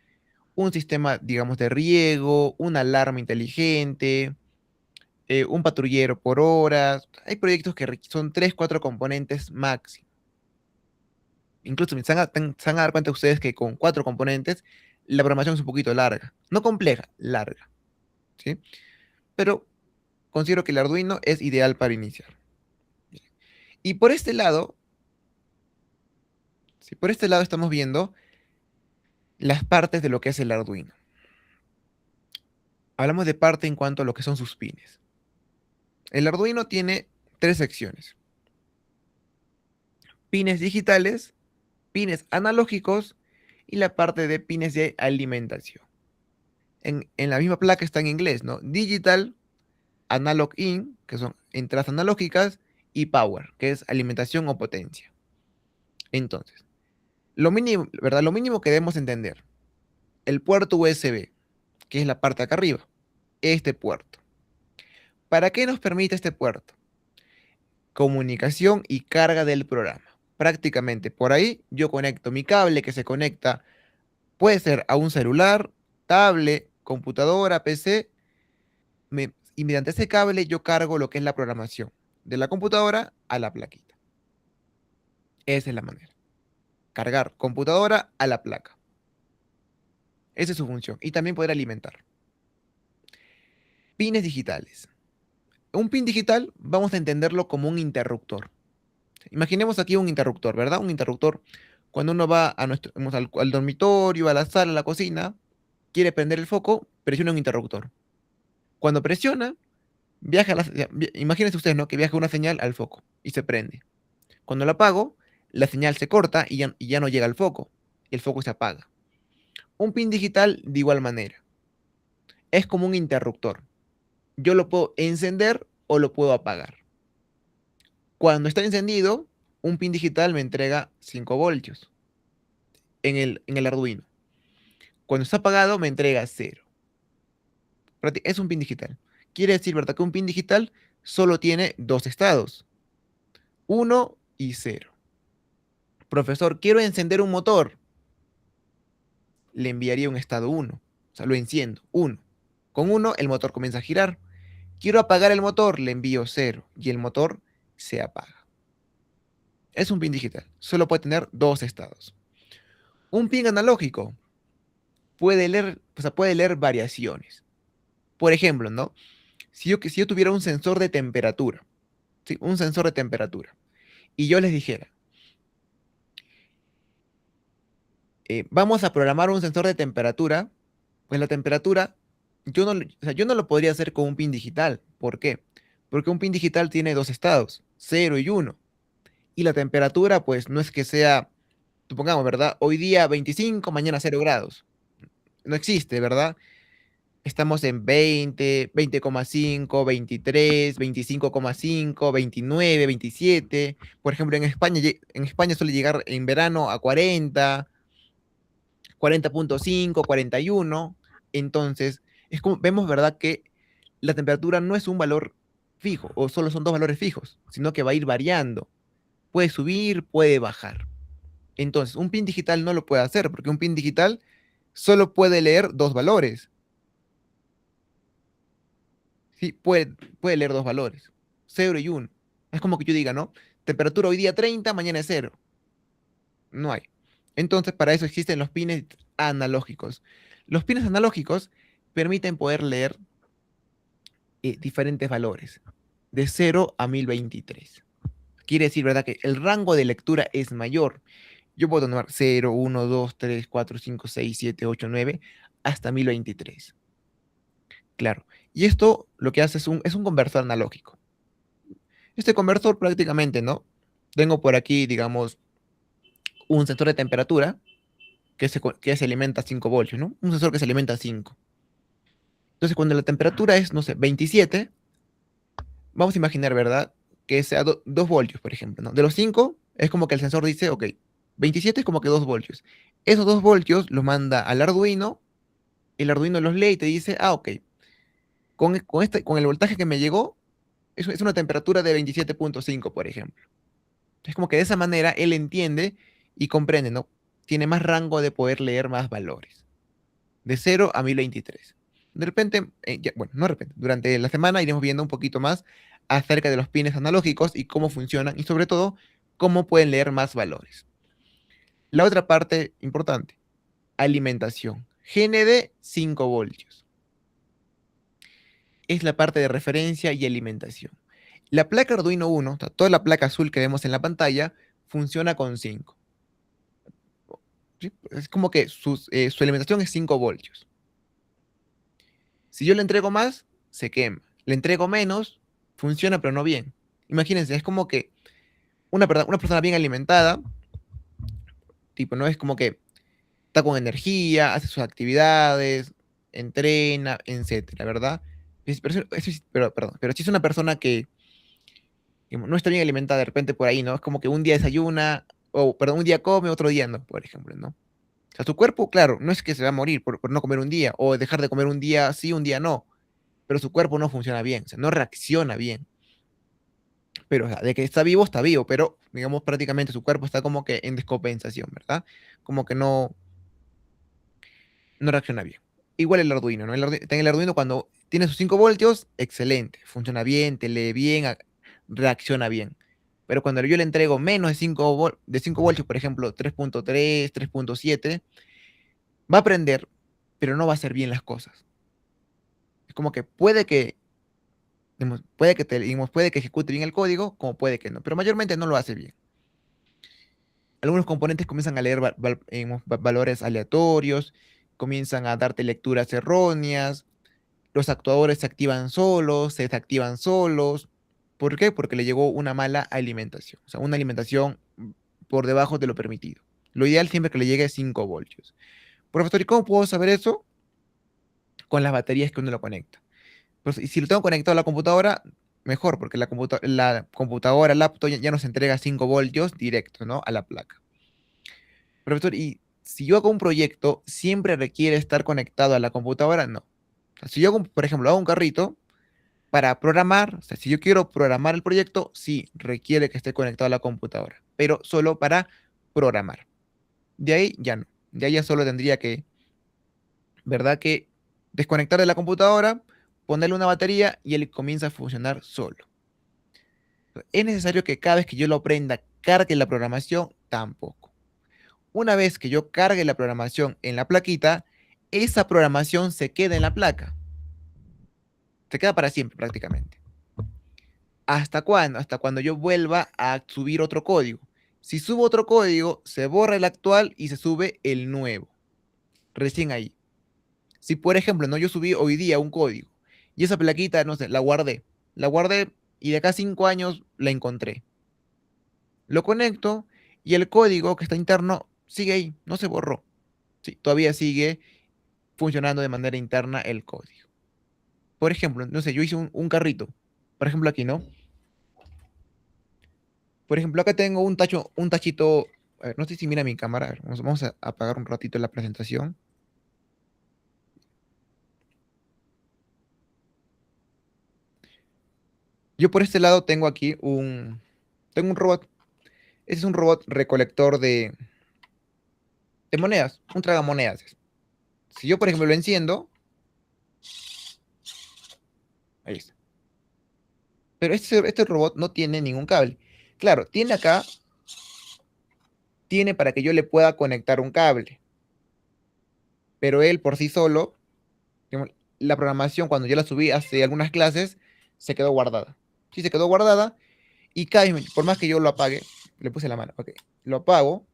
un sistema, digamos, de riego, una alarma inteligente, un patrullero por horas. Hay proyectos que son tres, cuatro componentes máximo. Incluso se van a dar cuenta ustedes que con cuatro componentes la programación es un poquito larga. No compleja, larga. ¿Sí? Pero considero que el Arduino es ideal para iniciar. Y por este lado, si por este lado estamos viendo las partes de lo que es el Arduino. Hablamos de parte en cuanto a lo que son sus pines. El Arduino tiene tres secciones: pines digitales, pines analógicos y la parte de pines de alimentación. En la misma placa está en inglés, ¿no? Digital, Analog In, que son entradas analógicas, y Power, que es alimentación o potencia. Entonces, lo mínimo, ¿verdad? Lo mínimo que debemos entender: el puerto USB, que es la parte de acá arriba, este puerto. ¿Para qué nos permite este puerto? Comunicación y carga del programa. Prácticamente por ahí yo conecto mi cable que se conecta, puede ser a un celular, tablet, computadora, PC, y mediante ese cable yo cargo lo que es la programación de la computadora a la plaquita. Esa es la manera: cargar computadora a la placa. Esa es su función. Y también poder alimentar. Pines digitales. Un pin digital vamos a entenderlo como un interruptor. Imaginemos aquí un interruptor, ¿verdad? Un interruptor, cuando uno va al dormitorio, a la sala, a la cocina, quiere prender el foco, presiona un interruptor. Cuando presiona, Imagínense ustedes, ¿no? Que viaja una señal al foco y se prende. Cuando la apago, la señal se corta y ya no llega al foco. El foco se apaga. Un pin digital de igual manera. Es como un interruptor. Yo lo puedo encender o lo puedo apagar. Cuando está encendido, un pin digital me entrega 5 voltios en el Arduino. Cuando está apagado, me entrega cero. Es un pin digital. Quiere decir, ¿verdad? Que un pin digital solo tiene dos estados, uno y cero. Profesor, quiero encender un motor. Le enviaría un estado uno. O sea, lo enciendo, uno. Con uno, el motor comienza a girar. Quiero apagar el motor, le envío cero y el motor se apaga. Es un pin digital. Solo puede tener dos estados. Un pin analógico puede leer, o sea, puede leer variaciones. Por ejemplo, ¿no? Si yo tuviera un sensor de temperatura, ¿sí? Un sensor de temperatura, y yo les dijera, vamos a programar un sensor de temperatura, pues la temperatura, o sea, yo no lo podría hacer con un pin digital. ¿Por qué? Porque un pin digital tiene dos estados, cero y uno. Y la temperatura, pues no es que sea, supongamos, ¿verdad? Hoy día 25, mañana 0 grados. No existe, ¿verdad? Estamos en 20, 20,5, 23, 25,5, 29, 27. Por ejemplo, en España suele llegar en verano a 40, 40,5, 41. Entonces, vemos, ¿verdad? Que la temperatura no es un valor fijo o solo son dos valores fijos, sino que va a ir variando. Puede subir, puede bajar. Entonces, un pin digital no lo puede hacer porque un pin digital solo puede leer dos valores. Sí, puede leer dos valores, cero y uno. Es como que yo diga, ¿no? Temperatura hoy día 30, mañana es cero. No hay. Entonces, para eso existen los pines analógicos. Los pines analógicos permiten poder leer diferentes valores, de 0 a 1023. Quiere decir, ¿verdad? Que el rango de lectura es mayor. Yo puedo tomar 0, 1, 2, 3, 4, 5, 6, 7, 8, 9, hasta 1023. Claro. Y esto lo que hace es un conversor analógico. Este conversor prácticamente, ¿no? Tengo por aquí, digamos, un sensor de temperatura que se alimenta a 5 voltios, ¿no? Un sensor que se alimenta a 5. Entonces, cuando la temperatura es, no sé, 27, vamos a imaginar, ¿verdad? Que sea 2 voltios, por ejemplo, ¿no? De los 5, es como que el sensor dice, ok, 27 es como que 2 voltios. Esos 2 voltios los manda al Arduino, el Arduino los lee y te dice, ah, ok, con el voltaje que me llegó, es una temperatura de 27,5, por ejemplo. Es como que de esa manera él entiende y comprende, ¿no? Tiene más rango de poder leer más valores, de 0 a 1023. De repente, bueno, no de repente, durante la semana iremos viendo un poquito más acerca de los pines analógicos y cómo funcionan y sobre todo cómo pueden leer más valores. La otra parte importante, alimentación. GND 5 voltios. Es la parte de referencia y alimentación. La placa Arduino 1, o sea, toda la placa azul que vemos en la pantalla, funciona con 5. ¿Sí? Es como que su alimentación es 5 voltios. Si yo le entrego más, se quema. Le entrego menos, funciona pero no bien. Imagínense, es como que una persona bien alimentada, tipo, no es como que está con energía, hace sus actividades, entrena, etcétera, ¿verdad? Pero si es una persona que digamos, no está bien alimentada de repente por ahí, ¿no? Es como que un día desayuna, o perdón, un día come, otro día no, por ejemplo, ¿no? O sea, tu cuerpo, claro, no es que se va a morir por no comer un día, o dejar de comer un día sí, un día no, pero su cuerpo no funciona bien, o sea, no reacciona bien. Pero, o sea, de que está vivo, pero, digamos, prácticamente su cuerpo está como que en descompensación, ¿verdad? Como que no reacciona bien. Igual el Arduino, ¿no? En el Arduino cuando tiene sus 5 voltios, excelente, funciona bien, te lee bien, reacciona bien. Pero cuando yo le entrego menos de cinco voltios, por ejemplo, 3,3, 3,7, va a aprender, pero no va a hacer bien las cosas. Es como que puede que ejecute bien el código, como puede que no, pero mayormente no lo hace bien. Algunos componentes comienzan a leer valores aleatorios, comienzan a darte lecturas erróneas, los actuadores se activan solos, se desactivan solos. ¿Por qué? Porque le llegó una mala alimentación, o sea, una alimentación por debajo de lo permitido. Lo ideal siempre que le llegue 5 voltios. Profesor, ¿y cómo puedo saber eso? Con las baterías que uno lo conecta. Pues, y si lo tengo conectado a la computadora, mejor, porque la computadora, laptop, ya nos entrega 5 voltios directos, ¿no? A la placa. Profesor, y si yo hago un proyecto, ¿siempre requiere estar conectado a la computadora? No. O sea, si yo, por ejemplo, hago un carrito para programar, o sea, si yo quiero programar el proyecto, sí, requiere que esté conectado a la computadora, pero solo para programar. De ahí ya no. De ahí ya solo tendría que, ¿verdad? Que desconectar de la computadora, ponerle una batería y él comienza a funcionar solo. ¿Es necesario que cada vez que yo lo prenda cargue la programación? Tampoco. Una vez que yo cargue la programación en la plaquita, esa programación se queda en la placa. Se queda para siempre prácticamente. ¿Hasta cuándo? Hasta cuando yo vuelva a subir otro código. Si subo otro código, se borra el actual y se sube el nuevo. Recién ahí. Si por ejemplo, no, yo subí hoy día un código y esa plaquita, no sé, la guardé. La guardé y de acá a 5 años la encontré. Lo conecto y el código que está interno sigue ahí, no se borró. Sí, todavía sigue funcionando de manera interna el código. Por ejemplo, no sé, yo hice un carrito. Por ejemplo, aquí, ¿no? Por ejemplo, acá tengo un tachito. A ver, no sé si mira mi cámara. A ver, vamos a apagar un ratito la presentación. Yo por este lado tengo aquí tengo un robot. Ese es un robot recolector de monedas, un tragamonedas. Si yo, por ejemplo, lo enciendo, ahí está. Pero este robot no tiene ningún cable. Claro, tiene para que yo le pueda conectar un cable, pero él por sí solo, digamos, la programación cuando yo la subí hace algunas clases, se quedó guardada. Sí, se quedó guardada y cada vez, por más que yo lo apague, le puse la mano, ok, lo apago,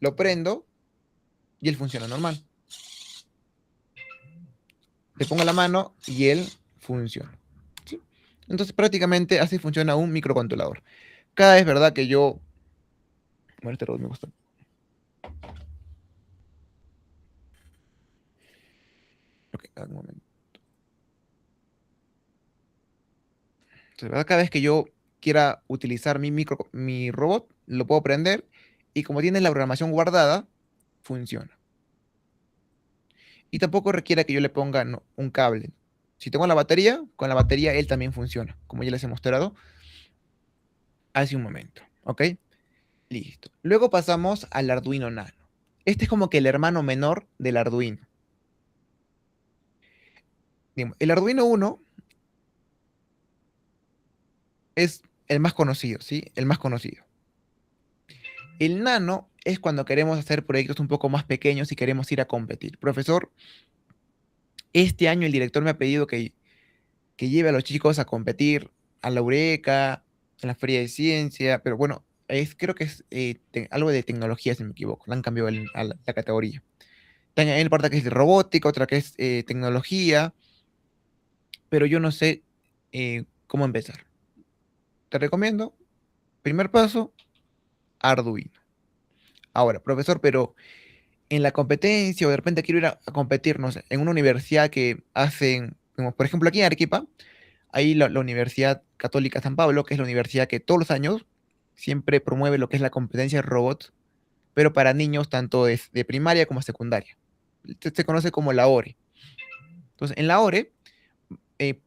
lo prendo y él funciona normal. Le pongo la mano y él funciona. ¿Sí? Entonces prácticamente así funciona un microcontrolador. Cada vez, ¿verdad? Que yo... Bueno, este robot me gusta. Ok, un momento. Entonces, ¿verdad? Cada vez que yo quiera utilizar mi robot, lo puedo prender y como tiene la programación guardada, funciona. Y tampoco requiere que yo le ponga un cable. Si tengo la batería, con la batería él también funciona, como ya les he mostrado hace un momento. ¿Ok? Listo. Luego pasamos al Arduino Nano. Este es como que el hermano menor del Arduino. Digamos, el Arduino uno es el más conocido, ¿sí? El más conocido. El Nano es cuando queremos hacer proyectos un poco más pequeños y queremos ir a competir. Profesor, este año el director me ha pedido que lleve a los chicos a competir a la Eureka, a la Feria de Ciencia, pero bueno, creo que es algo de tecnología, si me equivoco. Le han cambiado la categoría. Hay una parte que es de robótica, otra que es tecnología, pero yo no sé cómo empezar. Te recomiendo, primer paso, Arduino. Ahora, profesor, pero en la competencia o de repente quiero ir a competir, no sé, en una universidad que hacen, como por ejemplo aquí en Arequipa, hay la Universidad Católica San Pablo, que es la universidad que todos los años siempre promueve lo que es la competencia de robots, pero para niños tanto de primaria como secundaria. Se conoce como la ORE. Entonces, en la ORE eh,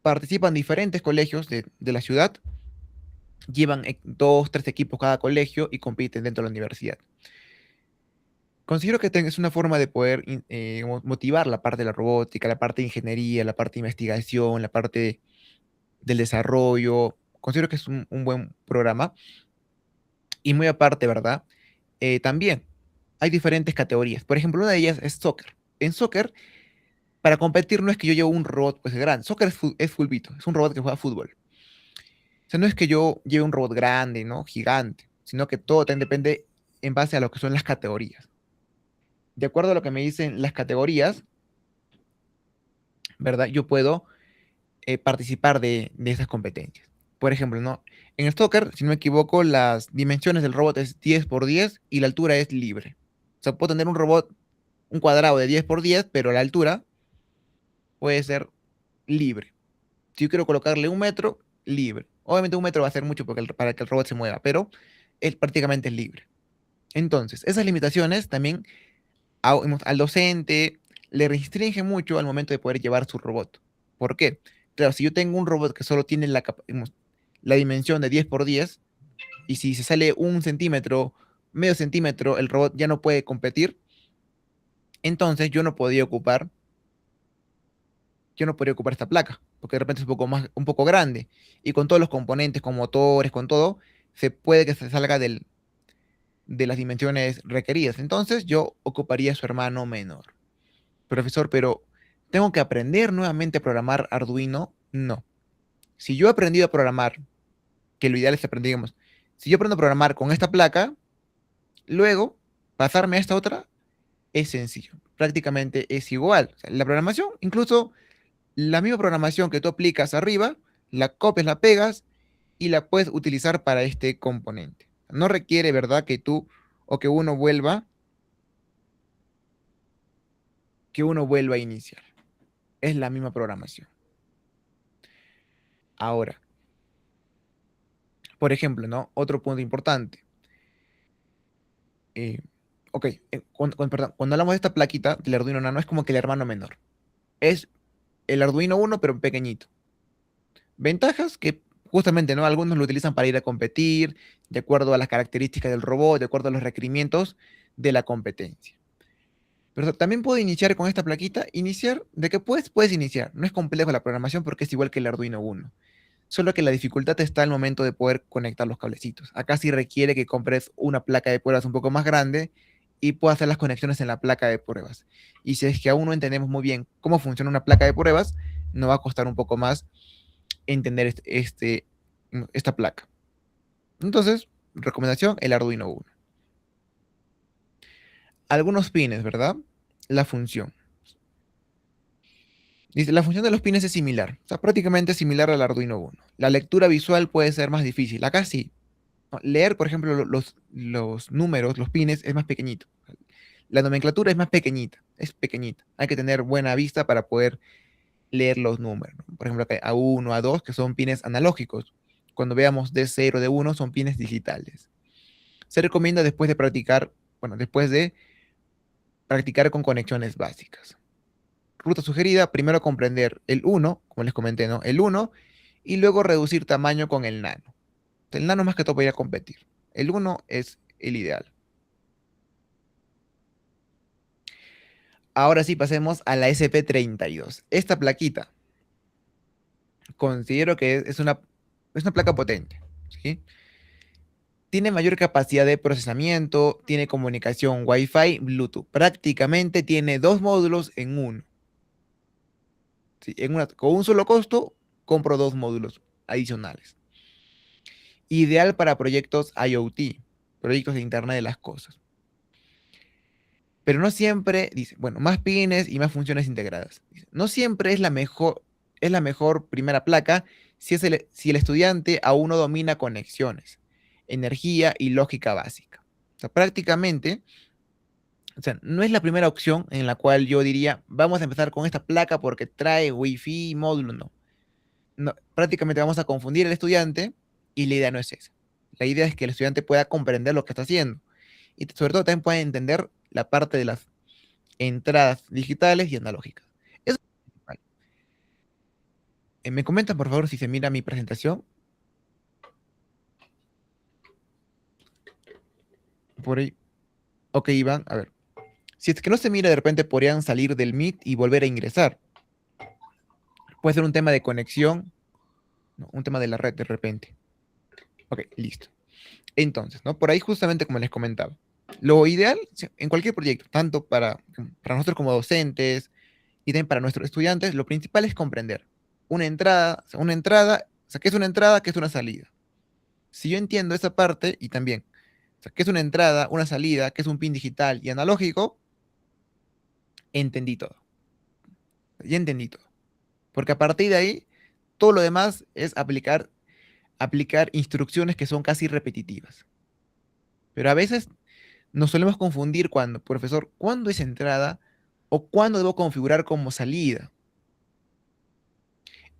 participan diferentes colegios de la ciudad, llevan dos, tres equipos cada colegio y compiten dentro de la universidad. Considero que es una forma de poder motivar la parte de la robótica, la parte de ingeniería, la parte de investigación, la parte del desarrollo. Considero que es un buen programa. Y muy aparte, ¿verdad? También hay diferentes categorías. Por ejemplo, una de ellas es soccer. En soccer, para competir no es que yo lleve un robot pues grande. Soccer es fulbito, es un robot que juega fútbol. O sea, no es que yo lleve un robot grande, ¿no? Gigante, sino que todo también depende en base a lo que son las categorías. De acuerdo a lo que me dicen las categorías, ¿verdad? Yo puedo participar de esas competencias. Por ejemplo, ¿no? En Stalker, si no me equivoco, las dimensiones del robot es 10 por 10 y la altura es libre. O sea, puedo tener un robot, un cuadrado de 10 por 10, pero la altura puede ser libre. Si yo quiero colocarle 1 metro, libre. Obviamente 1 metro va a ser mucho para que el robot se mueva, pero es prácticamente libre. Entonces, esas limitaciones también al docente le restringen mucho al momento de poder llevar su robot. ¿Por qué? Claro, si yo tengo un robot que solo tiene la dimensión de 10 por 10, y si se sale 1 centímetro, medio centímetro, el robot ya no puede competir, entonces yo no podría ocupar esta placa, porque de repente es un poco grande, y con todos los componentes, con motores, con todo, se puede que se salga de las dimensiones requeridas. Entonces yo ocuparía a su hermano menor. Profesor, pero ¿tengo que aprender nuevamente a programar Arduino? No. Si yo he aprendido a programar, que lo ideal es aprender, digamos, si yo aprendo a programar con esta placa, luego pasarme a esta otra es sencillo. Prácticamente es igual. O sea, la programación, incluso la misma programación que tú aplicas arriba, la copias, la pegas y la puedes utilizar para este componente. No requiere, ¿verdad?, que tú o que uno vuelva a iniciar. Es la misma programación. Ahora, por ejemplo, ¿no? Otro punto importante. Eh, ok, perdón, cuando hablamos de esta plaquita del Arduino Nano, es como que el hermano menor. Es el Arduino Uno, pero pequeñito. Ventajas que justamente, ¿no? Algunos lo utilizan para ir a competir, de acuerdo a las características del robot, de acuerdo a los requerimientos de la competencia. Pero también puedo iniciar con esta plaquita. Iniciar, ¿de qué puedes iniciar? No es complejo la programación porque es igual que el Arduino Uno. Solo que la dificultad está al momento de poder conectar los cablecitos. Acá sí requiere que compres una placa de pruebas un poco más grande y puedas hacer las conexiones en la placa de pruebas. Y si es que aún no entendemos muy bien cómo funciona una placa de pruebas, nos va a costar un poco más entender esta placa. Entonces, recomendación, el Arduino Uno. Algunos pines, ¿verdad? La función. Dice, la función de los pines es similar, o sea, prácticamente similar al Arduino Uno. La lectura visual puede ser más difícil. Acá sí. ¿No? Leer, por ejemplo, los números, los pines, es más pequeñito. La nomenclatura es más pequeñita, es pequeñita. Hay que tener buena vista para poder leer los números, ¿no? Por ejemplo, acá A1, A2, que son pines analógicos. Cuando veamos D0, D1, son pines digitales. Se recomienda después de practicar, bueno, después de practicar con conexiones básicas. Ruta sugerida, primero comprender el uno, como les comenté, ¿no? El uno, y luego reducir tamaño con el nano. El nano más que todo podría competir. El uno es el ideal. Ahora sí, pasemos a la SP32. Esta plaquita, considero que es una placa potente, ¿sí? Tiene mayor capacidad de procesamiento, tiene comunicación Wi-Fi, Bluetooth. Prácticamente tiene dos módulos en uno. ¿Sí? Con un solo costo, compro dos módulos adicionales. Ideal para proyectos IoT, proyectos de Internet de las Cosas. Pero no siempre, dice, bueno, más pines y más funciones integradas. Dice, no siempre es la mejor primera placa si el estudiante aún no domina conexiones, energía y lógica básica. O sea, prácticamente, o sea, no es la primera opción en la cual yo diría, vamos a empezar con esta placa porque trae Wi-Fi módulo, no. No, prácticamente vamos a confundir al estudiante y la idea no es esa. La idea es que el estudiante pueda comprender lo que está haciendo y sobre todo también pueda entender la parte de las entradas digitales y analógicas. Eso es lo principal. ¿Me comentan, por favor, si se mira mi presentación? Por ahí. Ok, Iván, a ver. Si es que no se mira, de repente podrían salir del Meet y volver a ingresar. Puede ser un tema de conexión, ¿no? Un tema de la red de repente. Ok, listo. Entonces, ¿no? Por ahí justamente como les comentaba. Lo ideal en cualquier proyecto, tanto para nosotros como docentes y también para nuestros estudiantes, lo principal es comprender o sea, qué es una entrada, qué es una salida. Si yo entiendo esa parte y también, o sea, qué es una entrada, una salida, qué es un pin digital y analógico, entendí todo. Ya entendí todo. porque a partir de ahí, todo lo demás es aplicar instrucciones que son casi repetitivas. Pero a veces nos solemos confundir cuando, profesor, ¿cuándo es entrada o cuándo debo configurar como salida?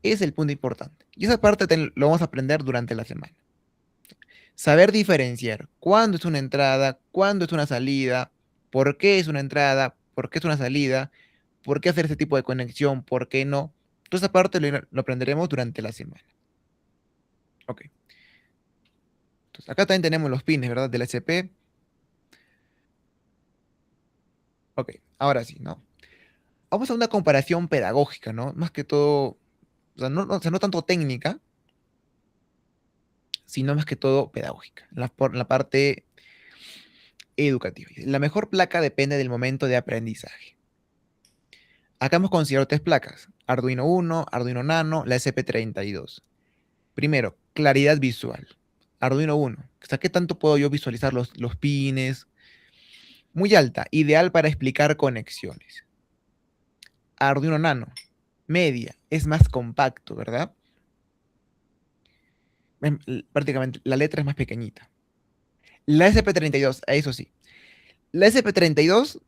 Es el punto importante. Y esa parte lo vamos a aprender durante la semana. Saber diferenciar cuándo es una entrada, cuándo es una salida, por qué es una entrada, por qué es una salida, por qué hacer ese tipo de conexión, por qué no. Toda esa parte lo aprenderemos durante la semana. Ok. Entonces, acá también tenemos los pines, ¿verdad? Del SP. Ok, ahora sí, ¿no? Vamos a una comparación pedagógica, ¿no? Más que todo, o sea, no tanto técnica, sino más que todo pedagógica, por la parte educativa. La mejor placa depende del momento de aprendizaje. Acá hemos considerado tres placas: Arduino Uno, Arduino Nano, la SP32. Primero, claridad visual. Arduino Uno, o sea, ¿qué tanto puedo yo visualizar los pines? Muy alta, ideal para explicar conexiones. Arduino Nano, media, es más compacto, ¿verdad? Prácticamente la letra es más pequeñita. La SP32, eso sí. La SP32,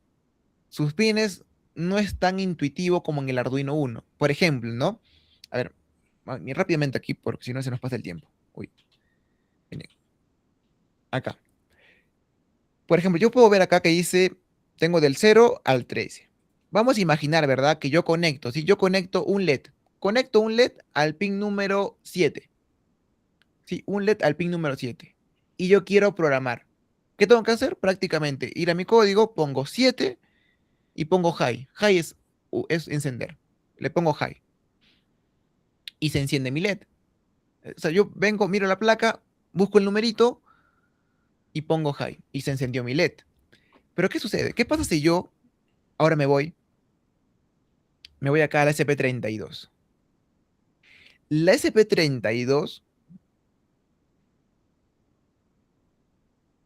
sus pines no es tan intuitivo como en el Arduino Uno. Por ejemplo, ¿no? A ver, rápidamente aquí, porque si no se nos pasa el tiempo. Uy, miren, acá. Por ejemplo, yo puedo ver acá que dice, tengo del 0 al 13. Vamos a imaginar, ¿verdad? Que yo conecto, si yo conecto un LED, conecto un LED al pin número 7. Sí, un LED al pin número 7. Y yo quiero programar. ¿Qué tengo que hacer? Prácticamente ir a mi código, pongo 7 y pongo high. High es encender. Le pongo high y se enciende mi LED. O sea, yo vengo, miro la placa, busco el numerito y pongo high y se encendió mi LED. Pero ¿qué sucede? ¿Qué pasa si yo ahora me voy acá a la SP32? La SP32,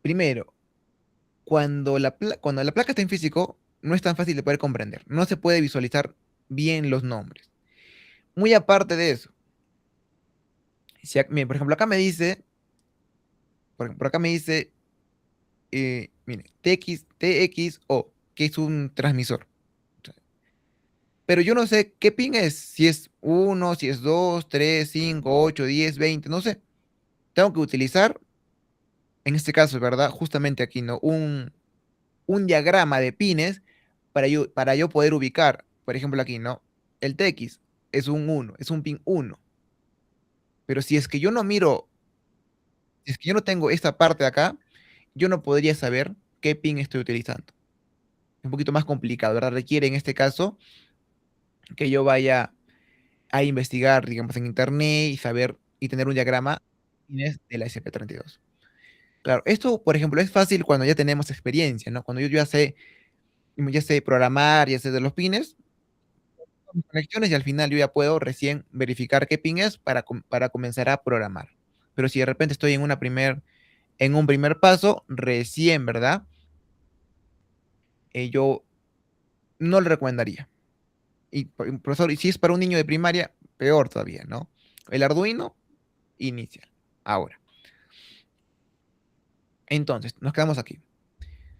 primero, cuando la placa está en físico, no es tan fácil de poder comprender. No se puede visualizar bien los nombres. Muy aparte de eso, si, mire, por ejemplo, acá me dice, por acá me dice, mire, TXO, que es un transmisor. Pero yo no sé qué pin es, si es uno, si es 2, 3, 5, 8, 10, 20, no sé. Tengo que utilizar, en este caso, ¿verdad? Justamente aquí, ¿no? Un diagrama de pines para yo poder ubicar, por ejemplo, aquí, ¿no? El TX es un uno, es un pin uno. Pero si es que yo no miro, si es que yo no tengo esta parte de acá, yo no podría saber qué pin estoy utilizando. Es un poquito más complicado, ¿verdad? Requiere en este caso que yo vaya a investigar, digamos, en internet y saber y tener un diagrama de la SP32. Claro, esto, por ejemplo, es fácil cuando ya tenemos experiencia, ¿no? Cuando yo ya sé programar, ya sé de los pines, mis conexiones y al final yo ya puedo recién verificar qué pin es para comenzar a programar. Pero si de repente estoy en un primer paso, recién, ¿verdad? Yo no le recomendaría. Y, profesor, y si es para un niño de primaria, peor todavía, ¿no? El Arduino, inicial. Ahora. Entonces, nos quedamos aquí.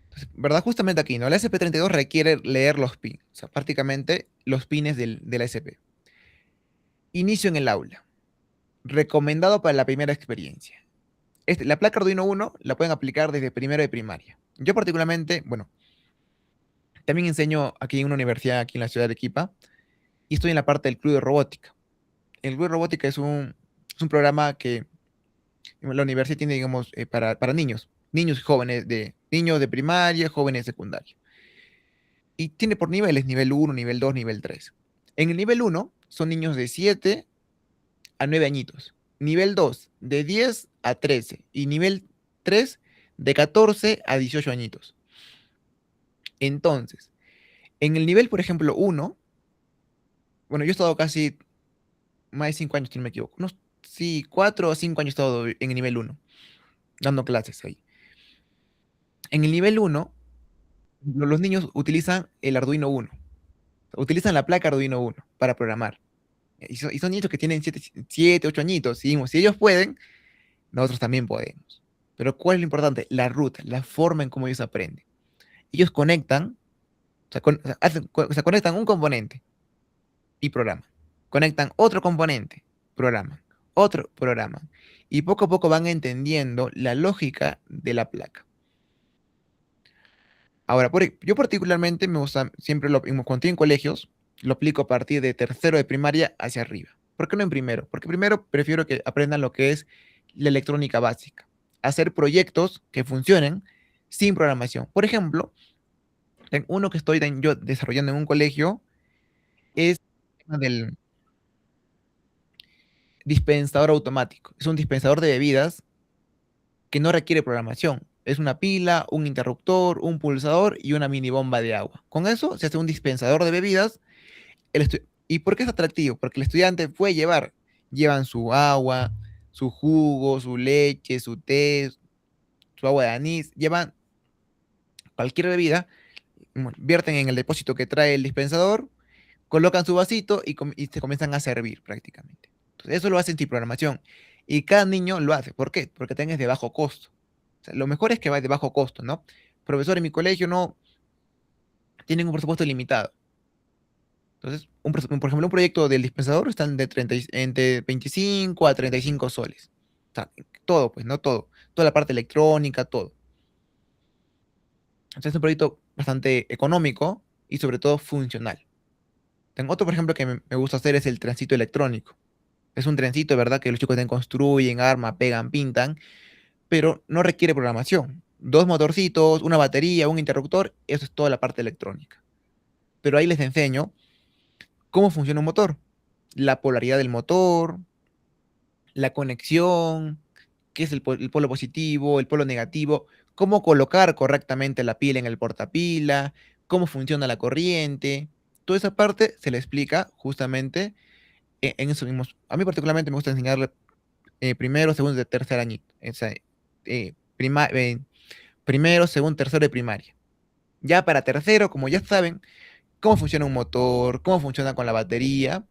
Entonces, ¿verdad? Justamente aquí, ¿no? La SP32 requiere leer los pins, o sea, prácticamente los pines de la SP. Inicio en el aula. Recomendado para la primera experiencia. La placa Arduino Uno la pueden aplicar desde primero de primaria. Yo particularmente, bueno, también enseño aquí en una universidad aquí en la ciudad de Arequipa y estoy en la parte del club de robótica. El club de robótica es un programa que la universidad tiene, digamos, para niños y jóvenes, niños de primaria, jóvenes de secundaria. Y tiene por niveles, nivel uno, nivel 2, nivel 3. En el nivel uno son niños de 7 a 9 añitos. Nivel 2 de 10 a 13. Y nivel 3 de 14 a 18 añitos. Entonces, en el nivel, por ejemplo, uno, bueno, yo he estado casi más de 5 años, si no me equivoco. Sí, 4 o 5 años he estado en el nivel uno dando clases ahí. En el nivel uno, los niños utilizan el Arduino Uno. Utilizan la placa Arduino Uno para programar. Y son niños que tienen 7, 8 añitos. Y decimos, si ellos pueden, nosotros también podemos. Pero ¿cuál es lo importante? La ruta, la forma en cómo ellos aprenden. Ellos conectan, o sea, conectan un componente y programan. Conectan otro componente, programan. Otro, programan. Y poco a poco van entendiendo la lógica de la placa. Ahora, yo particularmente me gusta, siempre cuando estoy en colegios, lo aplico a partir de tercero de primaria hacia arriba. ¿Por qué no en primero? Porque primero prefiero que aprendan lo que es la electrónica básica. Hacer proyectos que funcionen sin programación. Por ejemplo, uno que estoy yo desarrollando en un colegio es el tema del dispensador automático. Es un dispensador de bebidas que no requiere programación. Es una pila, un interruptor, un pulsador y una mini bomba de agua. Con eso se hace un dispensador de bebidas. ¿Y por qué es atractivo? Porque el estudiante puede llevan su agua, su jugo, su leche, su té, su agua de anís, llevan cualquier bebida, vierten en el depósito que trae el dispensador, colocan su vasito y se comienzan a servir prácticamente. Entonces, eso lo hacen sin programación. Y cada niño lo hace. ¿Por qué? Porque también es de bajo costo. O sea, lo mejor es que va de bajo costo, ¿no? Profesor, en mi colegio no tienen un presupuesto limitado. Entonces, por ejemplo, un proyecto del dispensador están entre 25 a 35 soles. O sea, todo, pues, no todo. Toda la parte electrónica, todo. Entonces, es un proyecto bastante económico y sobre todo funcional. Tengo otro, por ejemplo, que me gusta hacer es el trencito electrónico. Es un trencito, ¿verdad? Que los chicos también construyen, arman, pegan, pintan, pero no requiere programación. Dos motorcitos, una batería, un interruptor, eso es toda la parte electrónica. Pero ahí les enseño cómo funciona un motor, la polaridad del motor, la conexión, qué es el polo positivo, el polo negativo, cómo colocar correctamente la pila en el portapila, cómo funciona la corriente. Toda esa parte se le explica justamente en esos mismos. A mí particularmente me gusta enseñarle primero, segundo, tercer año. O sea, eh, prima- eh, primero, segundo, tercero de primaria. Ya para tercero, como ya saben cómo funciona un motor, cómo funciona con la batería,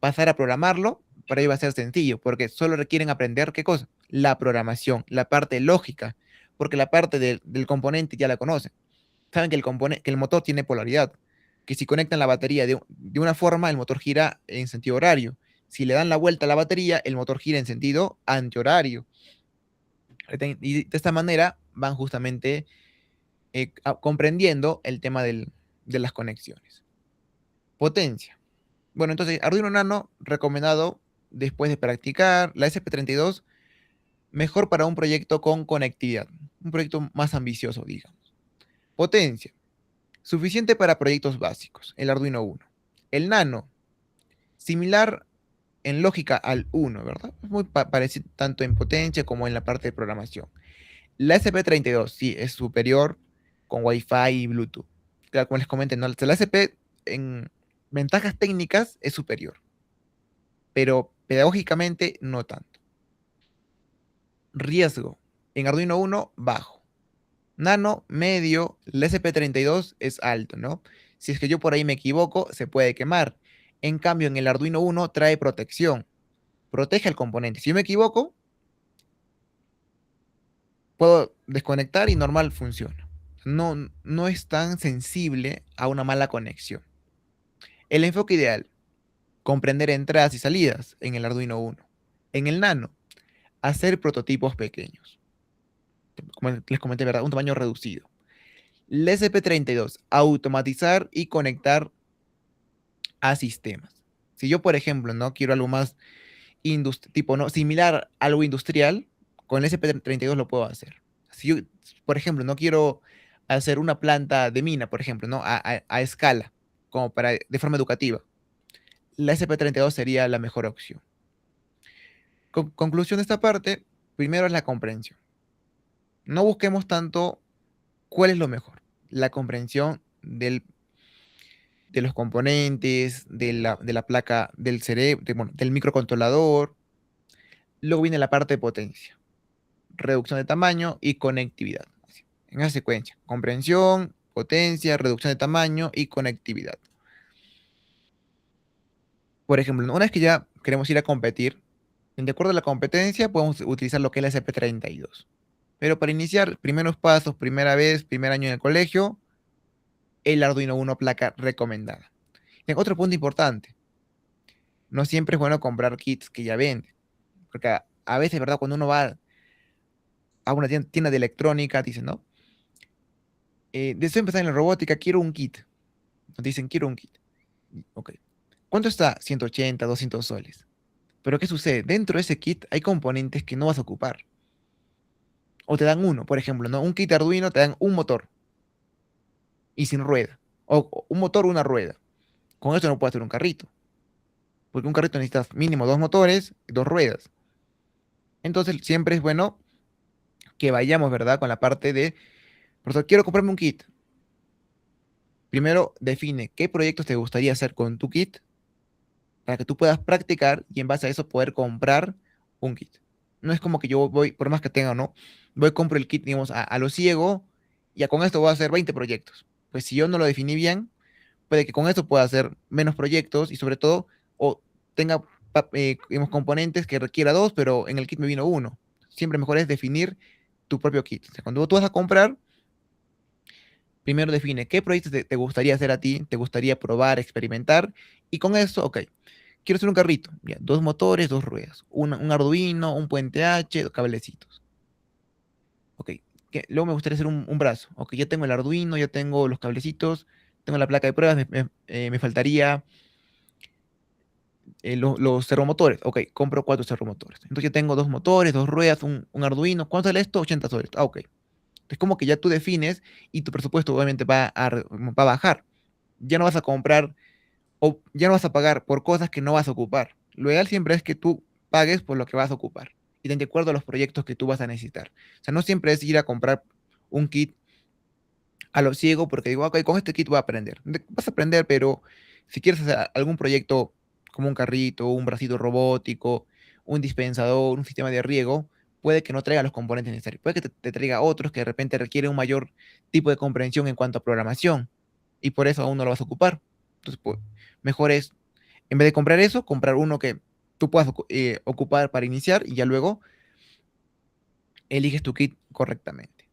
pasar a programarlo, para ellos va a ser sencillo, porque solo requieren aprender qué cosa, la programación, la parte lógica, porque la parte del componente ya la conocen. Saben que que el motor tiene polaridad, que si conectan la batería de una forma, el motor gira en sentido horario. Si le dan la vuelta a la batería, el motor gira en sentido antihorario. Y de esta manera van justamente comprendiendo el tema de las conexiones. Potencia. Bueno, entonces Arduino Nano recomendado después de practicar. La SP32 mejor para un proyecto con conectividad. Un proyecto más ambicioso, digamos. Potencia. Suficiente para proyectos básicos. El Arduino Uno. El Nano. Similar en lógica al Uno, ¿verdad? Es muy parecido tanto en potencia como en la parte de programación. La SP32 sí es superior con Wi-Fi y Bluetooth. Claro, como les comenté, ¿no? La SP en ventajas técnicas es superior, pero pedagógicamente no tanto. Riesgo. En Arduino Uno, bajo. Nano, medio. La SP32 es alto, ¿no? Si es que yo por ahí me equivoco, se puede quemar. En cambio, en el Arduino Uno trae protección. Protege el componente. Si yo me equivoco, puedo desconectar y normal funciona. No, no es tan sensible a una mala conexión. El enfoque ideal, comprender entradas y salidas en el Arduino Uno. En el Nano, hacer prototipos pequeños. Como les comenté, ¿verdad? Un tamaño reducido. El SP32, automatizar y conectar a sistemas. Si yo, por ejemplo, no quiero algo más tipo, ¿no? Similar a algo industrial, con el SP32 lo puedo hacer. Si yo, por ejemplo, no quiero hacer una planta de mina, por ejemplo, ¿no? A escala, como para de forma educativa. La SP32 sería la mejor opción. Conclusión de esta parte, primero es la comprensión. No busquemos tanto cuál es lo mejor. La comprensión de los componentes, de la placa del cerebro, bueno, del microcontrolador. Luego viene la parte de potencia, reducción de tamaño y conectividad. En esa secuencia, comprensión, potencia, reducción de tamaño y conectividad. Por ejemplo, una vez que ya queremos ir a competir, de acuerdo a la competencia, podemos utilizar lo que es la SP32. Pero para iniciar, primeros pasos, primera vez, primer año en el colegio, el Arduino Uno placa recomendada. Y otro punto importante, no siempre es bueno comprar kits que ya venden, porque a veces, ¿verdad? Cuando uno va a una tienda de electrónica, dicen, ¿no? Deseo empezar en la robótica, quiero un kit. Nos dicen, quiero un kit. Ok. ¿Cuánto está? 180, 200 soles. Pero ¿qué sucede? Dentro de ese kit hay componentes que no vas a ocupar. O te dan uno, por ejemplo, ¿no? Un kit Arduino te dan un motor y sin rueda. O un motor, una rueda. Con esto no puedes hacer un carrito. Porque un carrito necesitas mínimo dos motores y dos ruedas. Entonces siempre es bueno que vayamos, ¿verdad? Con la parte de, profesor, quiero comprarme un kit. Primero define qué proyectos te gustaría hacer con tu kit para que tú puedas practicar y en base a eso poder comprar un kit. No es como que yo voy, por más que tenga o no, voy, compro el kit, digamos, a lo ciego y ya con esto voy a hacer 20 proyectos. Pues si yo no lo definí bien, puede que con esto pueda hacer menos proyectos y sobre todo, o tenga, digamos, componentes que requiera dos, pero en el kit me vino uno. Siempre mejor es definir tu propio kit. O sea, cuando tú vas a comprar, primero define qué proyectos te gustaría hacer a ti, te gustaría probar, experimentar, y con eso, ok, quiero hacer un carrito, ya, dos motores, dos ruedas, un Arduino, un puente H, dos cablecitos. Ok, luego me gustaría hacer un brazo. Ok, ya tengo el Arduino, ya tengo los cablecitos, tengo la placa de pruebas, me faltaría los servomotores. Ok, compro cuatro servomotores. Entonces ya tengo dos motores, dos ruedas, un Arduino. ¿Cuánto sale esto? 80 soles. Ah, ok. Es como que ya tú defines y tu presupuesto obviamente va a bajar. Ya no vas a comprar o ya no vas a pagar por cosas que no vas a ocupar. Lo ideal siempre es que tú pagues por lo que vas a ocupar y de acuerdo a los proyectos que tú vas a necesitar. O sea, no siempre es ir a comprar un kit a lo ciego porque digo, ok, con este kit voy a aprender. Vas a aprender, pero si quieres hacer algún proyecto como un carrito, un bracito robótico, un dispensador, un sistema de riego, puede que no traiga los componentes necesarios. Puede que te traiga otros que de repente requieren un mayor tipo de comprensión en cuanto a programación y por eso aún no lo vas a ocupar. Entonces, pues, mejor es, en vez de comprar eso, comprar uno que tú puedas ocupar para iniciar y ya luego eliges tu kit correctamente.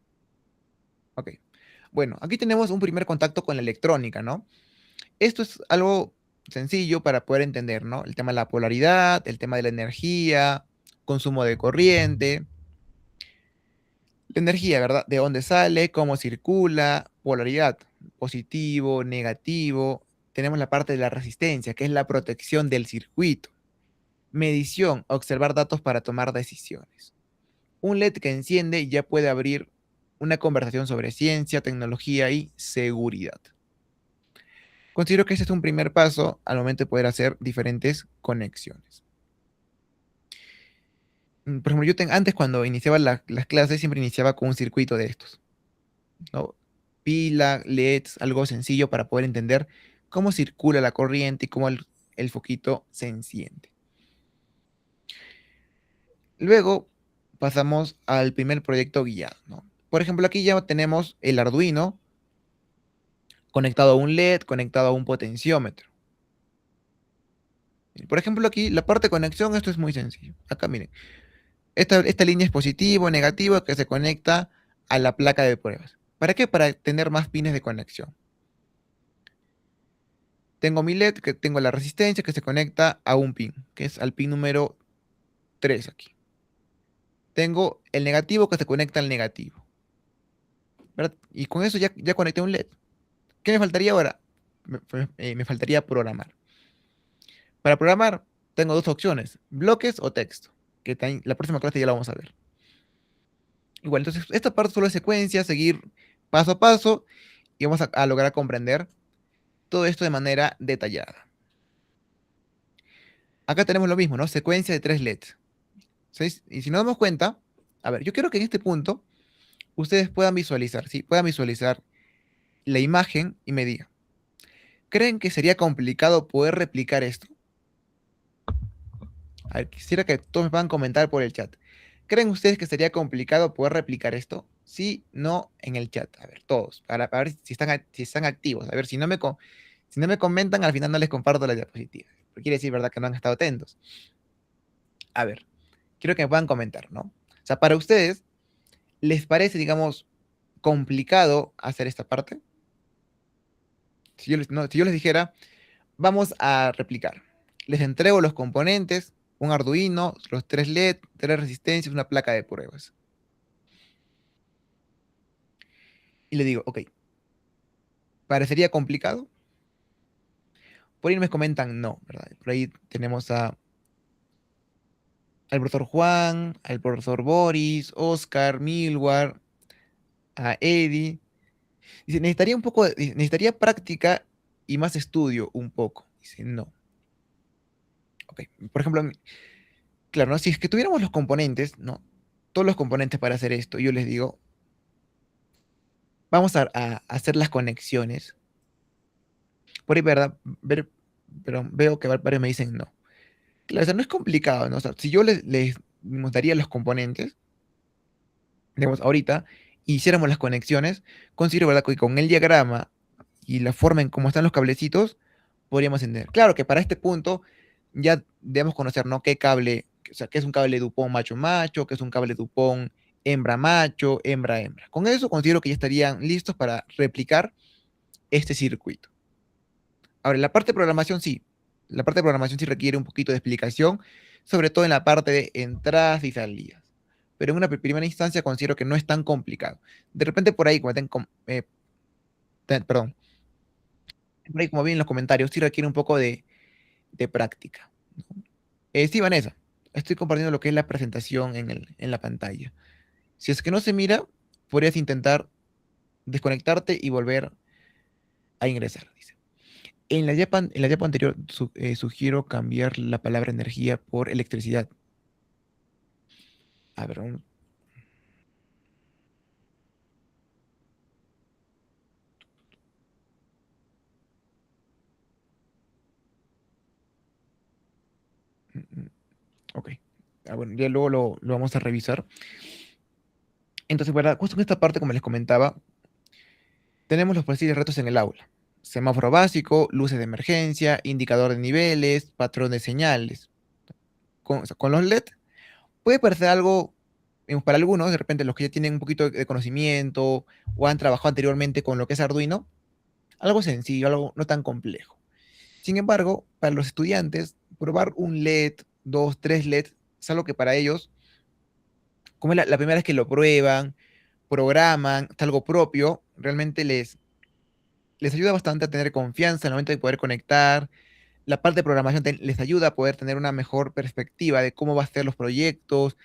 Ok. Bueno, aquí tenemos un primer contacto con la electrónica, ¿no? Esto es algo sencillo para poder entender, ¿no? El tema de la polaridad, el tema de la energía, consumo de corriente, la energía, ¿verdad? De dónde sale, cómo circula, polaridad, positivo, negativo. Tenemos la parte de la resistencia, que es la protección del circuito. Medición, observar datos para tomar decisiones. Un LED que enciende ya puede abrir una conversación sobre ciencia, tecnología y seguridad. Considero que este es un primer paso al momento de poder hacer diferentes conexiones. Por ejemplo, antes cuando iniciaba las clases siempre iniciaba con un circuito de estos, ¿no? Pila, LEDs, algo sencillo para poder entender cómo circula la corriente y cómo el foquito se enciende. Luego pasamos al primer proyecto guiado, ¿no? Por ejemplo, aquí ya tenemos el Arduino conectado a un LED, conectado a un potenciómetro. Por ejemplo, aquí la parte de conexión, esto es muy sencillo. Acá miren, esta línea es positivo, negativo, que se conecta a la placa de pruebas. ¿Para qué? Para tener más pines de conexión. Tengo mi LED, que tengo la resistencia que se conecta a un pin, que es al pin número 3 aquí. Tengo el negativo que se conecta al negativo, ¿verdad? Y con eso ya conecté un LED. ¿Qué me faltaría ahora? Me faltaría programar. Para programar tengo dos opciones, bloques o texto, que la próxima clase ya la vamos a ver. Igual, entonces esta parte solo es secuencia, seguir paso a paso y vamos a lograr comprender todo esto de manera detallada. Acá tenemos lo mismo, ¿no? Secuencia de tres LEDs. Y si nos damos cuenta, a ver, yo quiero que en este punto ustedes puedan visualizar, ¿sí? Puedan visualizar la imagen y me digan, ¿creen que sería complicado poder replicar esto? A ver, quisiera que todos me puedan comentar por el chat. ¿Creen ustedes que sería complicado poder replicar esto? Sí, no, en el chat. A ver, todos, para ver si están activos. A ver, Si no me comentan, al final no les comparto las diapositivas. Porque quiere decir, ¿verdad?, que no han estado atentos. A ver, quiero que me puedan comentar, ¿no? O sea, para ustedes, ¿les parece, digamos, complicado hacer esta parte? Si yo les dijera, vamos a replicar. Les entrego los componentes, un Arduino, los 3 LED, 3 resistencias, una placa de pruebas. Y le digo, ok, ¿parecería complicado? Por ahí me comentan no, ¿verdad? Por ahí tenemos al profesor Juan, al profesor Boris, Oscar, Milward, a Eddie. Dice, necesitaría práctica y más estudio un poco. Dice, no. Ok, por ejemplo, claro, ¿no? Si es que tuviéramos los componentes, ¿no? Todos los componentes para hacer esto, yo les digo, vamos a hacer las conexiones. Por ahí, ¿verdad? Pero veo que varios me dicen no. Claro, o sea, no es complicado, ¿no? O sea, si yo les daría los componentes, digamos, ahorita, hiciéramos las conexiones, considero, ¿verdad?, que con el diagrama y la forma en cómo están los cablecitos, podríamos entender. Claro que para este punto ya debemos conocer, ¿no?, qué cable, o sea, qué es un cable Dupont macho-macho, qué es un cable Dupont hembra-macho, hembra-hembra. Con eso considero que ya estarían listos para replicar este circuito. Ahora, la parte de programación sí. La parte de programación sí requiere un poquito de explicación, sobre todo en la parte de entradas y salidas. Pero en una primera instancia considero que no es tan complicado. De repente por ahí, perdón, por ahí como vi en los comentarios, sí requiere un poco de práctica. Sí, Vanessa, estoy compartiendo lo que es la presentación en la pantalla. Si es que no se mira, podrías intentar desconectarte y volver a ingresar, dice. En la diapo anterior sugiero cambiar la palabra energía por electricidad. A ver, mm, ok. Bueno, ya luego lo vamos a revisar. Entonces, ¿verdad? Justo en esta parte, como les comentaba, tenemos los posibles retos en el aula. Semáforo básico, luces de emergencia, indicador de niveles, patrón de señales. O sea, con los LED puede parecer algo, digamos, para algunos, de repente los que ya tienen un poquito de conocimiento o han trabajado anteriormente con lo que es Arduino, algo sencillo, algo no tan complejo. Sin embargo, para los estudiantes, probar un LED, dos, tres LED, es algo que para ellos, como es la primera vez que lo prueban, programan, es algo propio, realmente les ayuda bastante a tener confianza en el momento de poder conectar. La parte de programación les ayuda a poder tener una mejor perspectiva de cómo va a ser los proyectos,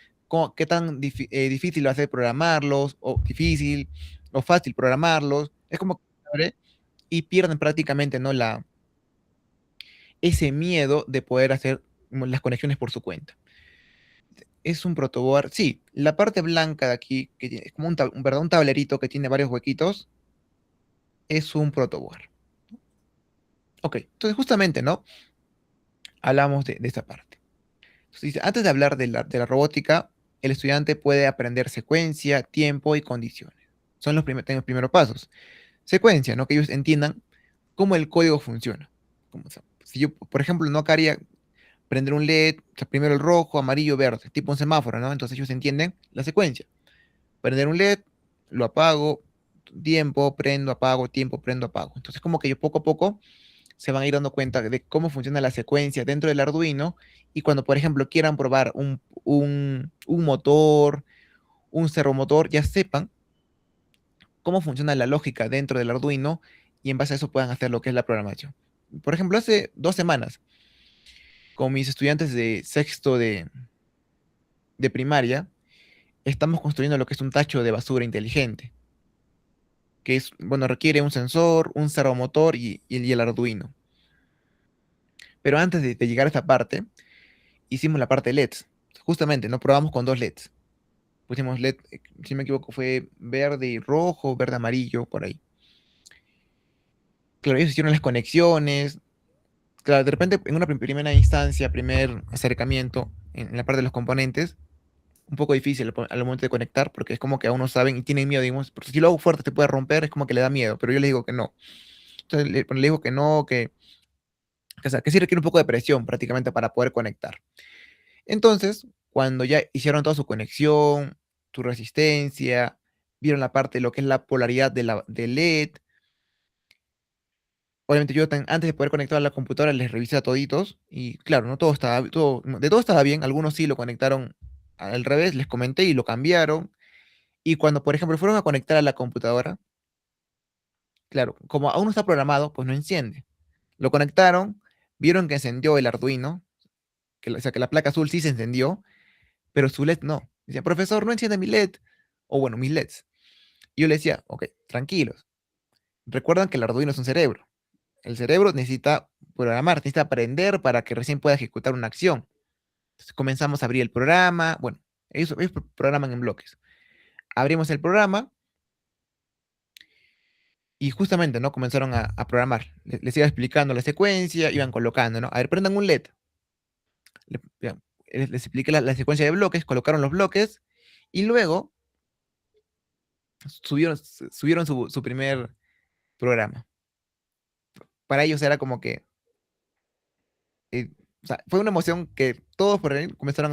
qué tan difícil va a ser programarlos, o difícil, o fácil programarlos. Es como que y pierden prácticamente, ¿no?, ese miedo de poder hacer las conexiones por su cuenta. Es un protoboard, sí, la parte blanca de aquí, que es como ¿verdad?, un tablerito que tiene varios huequitos, es un protoboard. Ok, entonces justamente, ¿no? Hablamos de esta parte. Entonces, dice, antes de hablar de la robótica, el estudiante puede aprender secuencia, tiempo y condiciones. Son los primeros pasos. Secuencia, ¿no? Que ellos entiendan cómo el código funciona. Si yo, por ejemplo, no quería prender un LED, o sea, primero el rojo, amarillo, verde, tipo un semáforo, ¿no? Entonces ellos entienden la secuencia. Prender un LED, lo apago, tiempo, prendo, apago, tiempo, prendo, apago. Entonces como que yo poco a poco se van a ir dando cuenta de cómo funciona la secuencia dentro del Arduino y cuando, por ejemplo, quieran probar un motor, un servomotor, ya sepan cómo funciona la lógica dentro del Arduino y en base a eso puedan hacer lo que es la programación. Por ejemplo, hace 2 semanas, con mis estudiantes de sexto de primaria, estamos construyendo lo que es un tacho de basura inteligente, que es, bueno, requiere un sensor, un servomotor y el Arduino. Pero antes de llegar a esta parte, hicimos la parte de LEDs. Justamente, ¿no? Probamos con dos LEDs. Pusimos LED, si no me equivoco, fue verde y rojo, verde amarillo, por ahí. Claro, ellos hicieron las conexiones. Claro, de repente, en una primera instancia, primer acercamiento en la parte de los componentes, un poco difícil al momento de conectar, porque es como que aún no saben y tienen miedo, digamos, porque si lo hago fuerte te puede romper, es como que le da miedo, pero yo les digo que no. Entonces, le dijo que no, o sea, que sí requiere un poco de presión prácticamente para poder conectar. Entonces, cuando ya hicieron toda su conexión, su resistencia, vieron la parte de lo que es la polaridad del LED. Obviamente yo antes de poder conectar a la computadora les revisé a toditos y claro, no todo estaba, de todo estaba bien, algunos sí lo conectaron al revés, les comenté y lo cambiaron. Y cuando, por ejemplo, fueron a conectar a la computadora, claro, como aún no está programado, pues no enciende. Lo conectaron, vieron que encendió el Arduino, o sea, que la placa azul sí se encendió, pero su LED no. Decía, profesor, no enciende mi LED, o bueno, mis LEDs. Y yo le decía, ok, tranquilos, recuerdan que el Arduino es un cerebro. El cerebro necesita programar, necesita aprender para que recién pueda ejecutar una acción. Entonces comenzamos a abrir el programa, bueno, ellos programan en bloques. Abrimos el programa y justamente, ¿no? Comenzaron a programar. Les iba explicando la secuencia, iban colocando, ¿no? A ver, prendan un LED. Ya, les expliqué la secuencia de bloques, colocaron los bloques y luego subieron su primer programa. Para ellos era como que, o sea, fue una emoción que todos por ahí comenzaron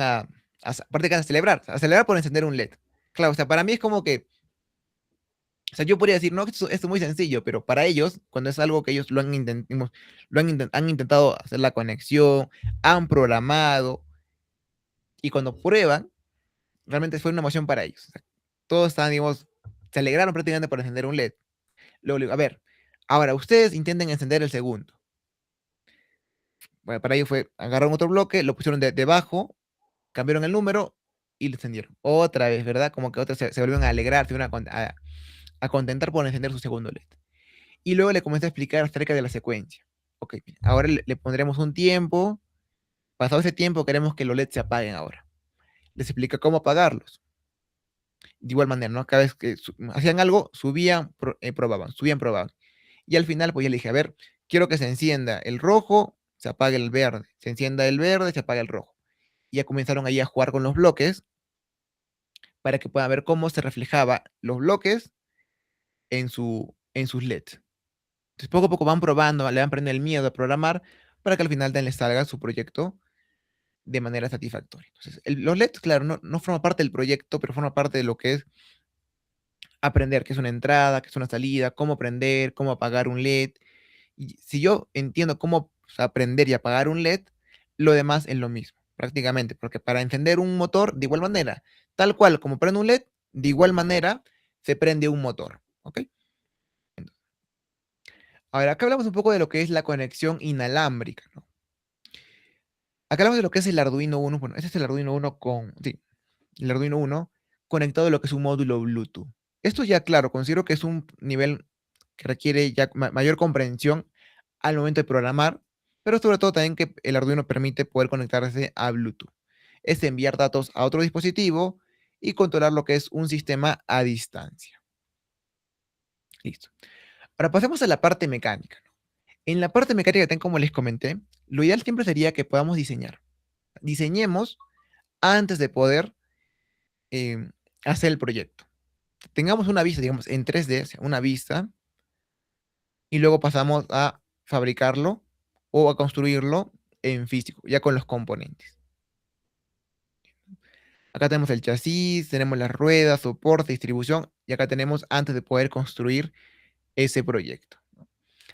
prácticamente a celebrar por encender un LED. Claro, o sea, para mí es como que, o sea, yo podría decir, no, esto es muy sencillo, pero para ellos, cuando es algo que ellos han intentado hacer la conexión, han programado, y cuando prueban, realmente fue una emoción para ellos. O sea, todos estaban, digamos, se alegraron prácticamente por encender un LED. Luego le digo, a ver, ahora ustedes intenten encender el segundo. Bueno, para ellos fue, agarraron otro bloque, lo pusieron debajo, cambiaron el número y lo encendieron. Otra vez, ¿verdad? Como que otros se volvieron a alegrar, se volvieron a contentar por encender su segundo LED. Y luego le comencé a explicar acerca de la secuencia. Ok, ahora le pondremos un tiempo. Pasado ese tiempo, queremos que los LEDs se apaguen ahora. Les explica cómo apagarlos. De igual manera, ¿no? Cada vez que hacían algo, probaban, subían, probaban. Y al final, pues ya le dije, a ver, quiero que se encienda el rojo, se apague el verde. Se encienda el verde, se apaga el rojo. Y ya comenzaron ahí a jugar con los bloques para que puedan ver cómo se reflejaba los bloques en sus LEDs. Entonces, poco a poco van probando, le van perdiendo el miedo a programar para que al final les salga su proyecto de manera satisfactoria. Entonces, los LEDs, claro, no forman parte del proyecto, pero forman parte de lo que es aprender, qué es una entrada, qué es una salida, cómo prender, cómo apagar un LED. Y si yo entiendo cómo aprender y apagar un LED, lo demás es lo mismo, prácticamente, porque para encender un motor, de igual manera, tal cual como prende un LED, de igual manera se prende un motor. ¿Ok? Ahora, acá hablamos un poco de lo que es la conexión inalámbrica, ¿no? Acá hablamos de lo que es el Arduino Uno. Bueno, este es el Arduino Uno sí, el Arduino Uno conectado a lo que es un módulo Bluetooth. Esto ya, claro, considero que es un nivel que requiere ya mayor comprensión al momento de programar, pero sobre todo también que el Arduino permite poder conectarse a Bluetooth. Es enviar datos a otro dispositivo y controlar lo que es un sistema a distancia. Listo. Ahora pasemos a la parte mecánica. En la parte mecánica, como les comenté, lo ideal siempre sería que podamos diseñar. Diseñemos antes de poder eh, hacer el proyecto. Tengamos una vista, digamos, en 3D, o sea, una vista, y luego pasamos a fabricarlo o a construirlo en físico, ya con los componentes. Acá tenemos el chasis, tenemos las ruedas, soporte, distribución, y acá tenemos antes de poder construir ese proyecto.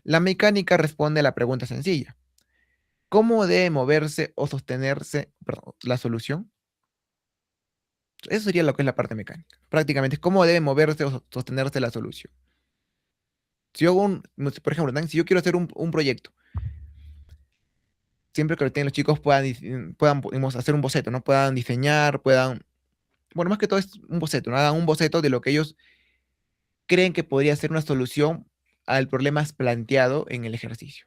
La mecánica responde a la pregunta sencilla. ¿Cómo debe moverse o sostenerse, perdón, la solución? Eso sería lo que es la parte mecánica. Prácticamente, cómo debe moverse o sostenerse la solución. Si yo hago no sé, por ejemplo, si yo quiero hacer un proyecto, siempre que los chicos puedan digamos, hacer un boceto, ¿no? Puedan diseñar, bueno, más que todo es un boceto, ¿no? Hagan un boceto de lo que ellos creen que podría ser una solución al problema planteado en el ejercicio.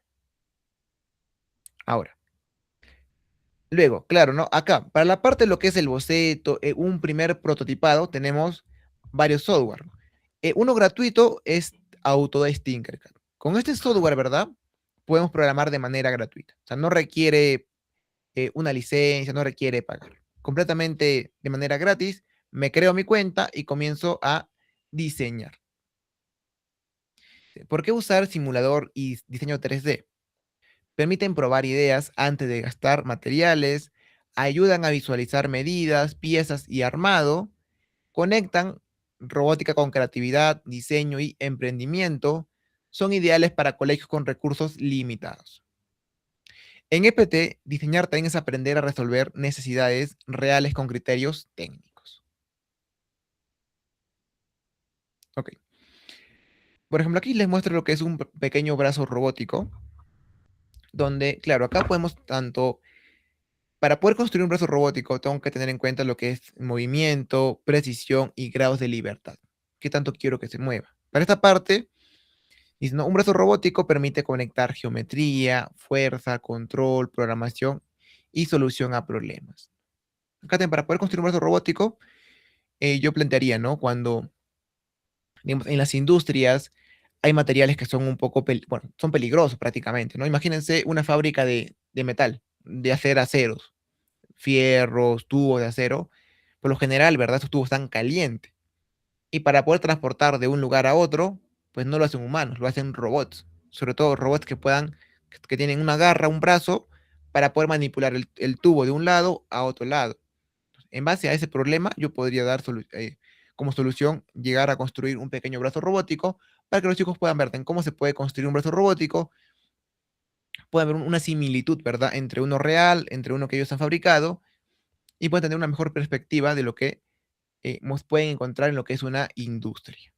Ahora, luego, claro, ¿no? Acá, para la parte de lo que es el boceto, un primer prototipado, tenemos varios software. Uno gratuito es Autodesk Tinkercad. Con este software, ¿verdad? Podemos programar de manera gratuita. O sea, no requiere una licencia, no requiere pagar. Completamente de manera gratis, me creo mi cuenta y comienzo a diseñar. ¿Por qué usar simulador y diseño 3D? Permiten probar ideas antes de gastar materiales, ayudan a visualizar medidas, piezas y armado, conectan robótica con creatividad, diseño y emprendimiento, son ideales para colegios con recursos limitados. En EPT, diseñar también es aprender a resolver necesidades reales con criterios técnicos. Ok. Por ejemplo, aquí les muestro lo que es un pequeño brazo robótico, donde, claro, acá podemos tanto, para poder construir un brazo robótico, tengo que tener en cuenta lo que es movimiento, precisión y grados de libertad. ¿Qué tanto quiero que se mueva? Para esta parte, dice, ¿no? Un brazo robótico permite conectar geometría, fuerza, control, programación y solución a problemas. Acá también, para poder construir un brazo robótico, yo plantearía, ¿no? Cuando, digamos, en las industrias hay materiales que son un poco, bueno, son peligrosos prácticamente, ¿no? Imagínense una fábrica de metal, de hacer aceros, fierros, tubos de acero. Por lo general, ¿verdad? Estos tubos están calientes. Y para poder transportar de un lugar a otro, pues no lo hacen humanos, lo hacen robots. Sobre todo robots que puedan, que tienen una garra, un brazo, para poder manipular el tubo de un lado a otro lado. En base a ese problema, yo podría dar como solución llegar a construir un pequeño brazo robótico para que los chicos puedan ver en cómo se puede construir un brazo robótico, puedan ver una similitud, ¿verdad?, entre uno real, entre uno que ellos han fabricado, y pueden tener una mejor perspectiva de lo que pueden encontrar en lo que es una industria.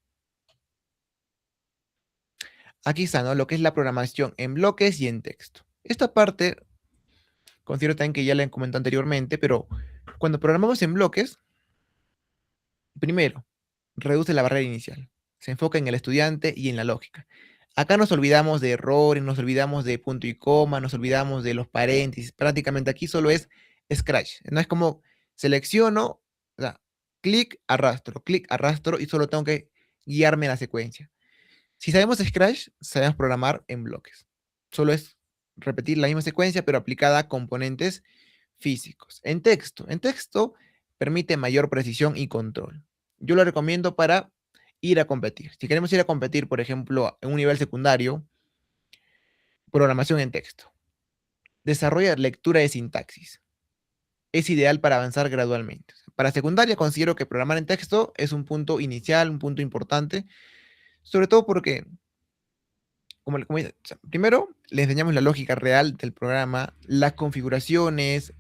Aquí está, ¿no? Lo que es la programación en bloques y en texto. Esta parte considero también que ya la he comentado anteriormente, pero cuando programamos en bloques, primero, reduce la barrera inicial. Se enfoca en el estudiante y en la lógica. Acá nos olvidamos de errores, nos olvidamos de punto y coma, nos olvidamos de los paréntesis. Prácticamente aquí solo es Scratch. No es como selecciono, o sea, clic, arrastro y solo tengo que guiarme en la secuencia. Si sabemos Scratch, sabemos programar en bloques. Solo es repetir la misma secuencia, pero aplicada a componentes físicos. En texto permite mayor precisión y control. Yo lo recomiendo para ir a competir. Si queremos ir a competir, por ejemplo, en un nivel secundario, programación en texto. Desarrolla lectura de sintaxis. Es ideal para avanzar gradualmente. Para secundaria considero que programar en texto es un punto inicial, un punto importante, sobre todo porque como dice, o sea, primero le enseñamos la lógica real del programa, las configuraciones,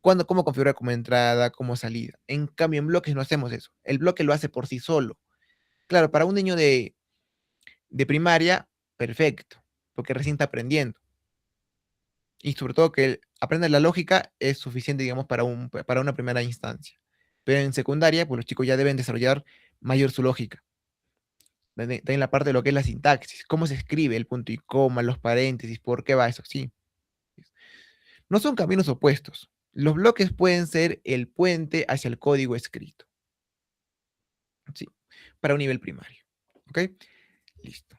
cómo configurar como entrada, como salida. En cambio, en bloques no hacemos eso. El bloque lo hace por sí solo. Claro, para un niño de primaria, perfecto, porque recién está aprendiendo. Y sobre todo que él aprenda la lógica es suficiente, digamos, para una primera instancia. Pero en secundaria, pues los chicos ya deben desarrollar mayor su lógica. También la parte de lo que es la sintaxis, cómo se escribe el punto y coma, los paréntesis, por qué va eso, sí. No son caminos opuestos. Los bloques pueden ser el puente hacia el código escrito, ¿sí? Para un nivel primario. ¿Ok? Listo.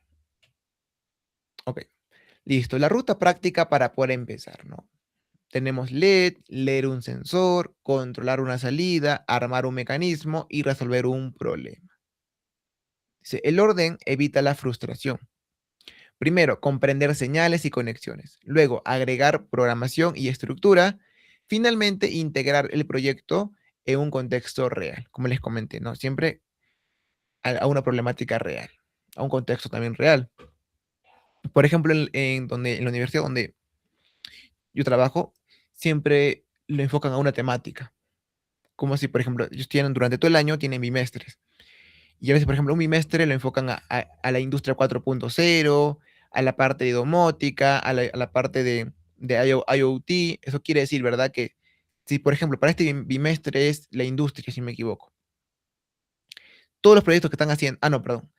Ok. Listo. La ruta práctica para poder empezar, ¿no? Tenemos leer un sensor, controlar una salida, armar un mecanismo y resolver un problema. Dice, el orden evita la frustración. Primero, comprender señales y conexiones. Luego, agregar programación y estructura. Finalmente, integrar el proyecto en un contexto real, como les comenté, ¿no? Siempre a una problemática real, a un contexto también real. Por ejemplo, en la universidad donde yo trabajo, siempre lo enfocan a una temática. Como si, por ejemplo, ellos tienen durante todo el año, tienen bimestres. Y a veces, por ejemplo, un bimestre lo enfocan a la industria 4.0, a la parte de domótica, a la parte de IoT. Eso quiere decir, ¿verdad? Que si, por ejemplo, para este bimestre es la industria, si me equivoco. Todos los proyectos que están haciendo, no, perdón.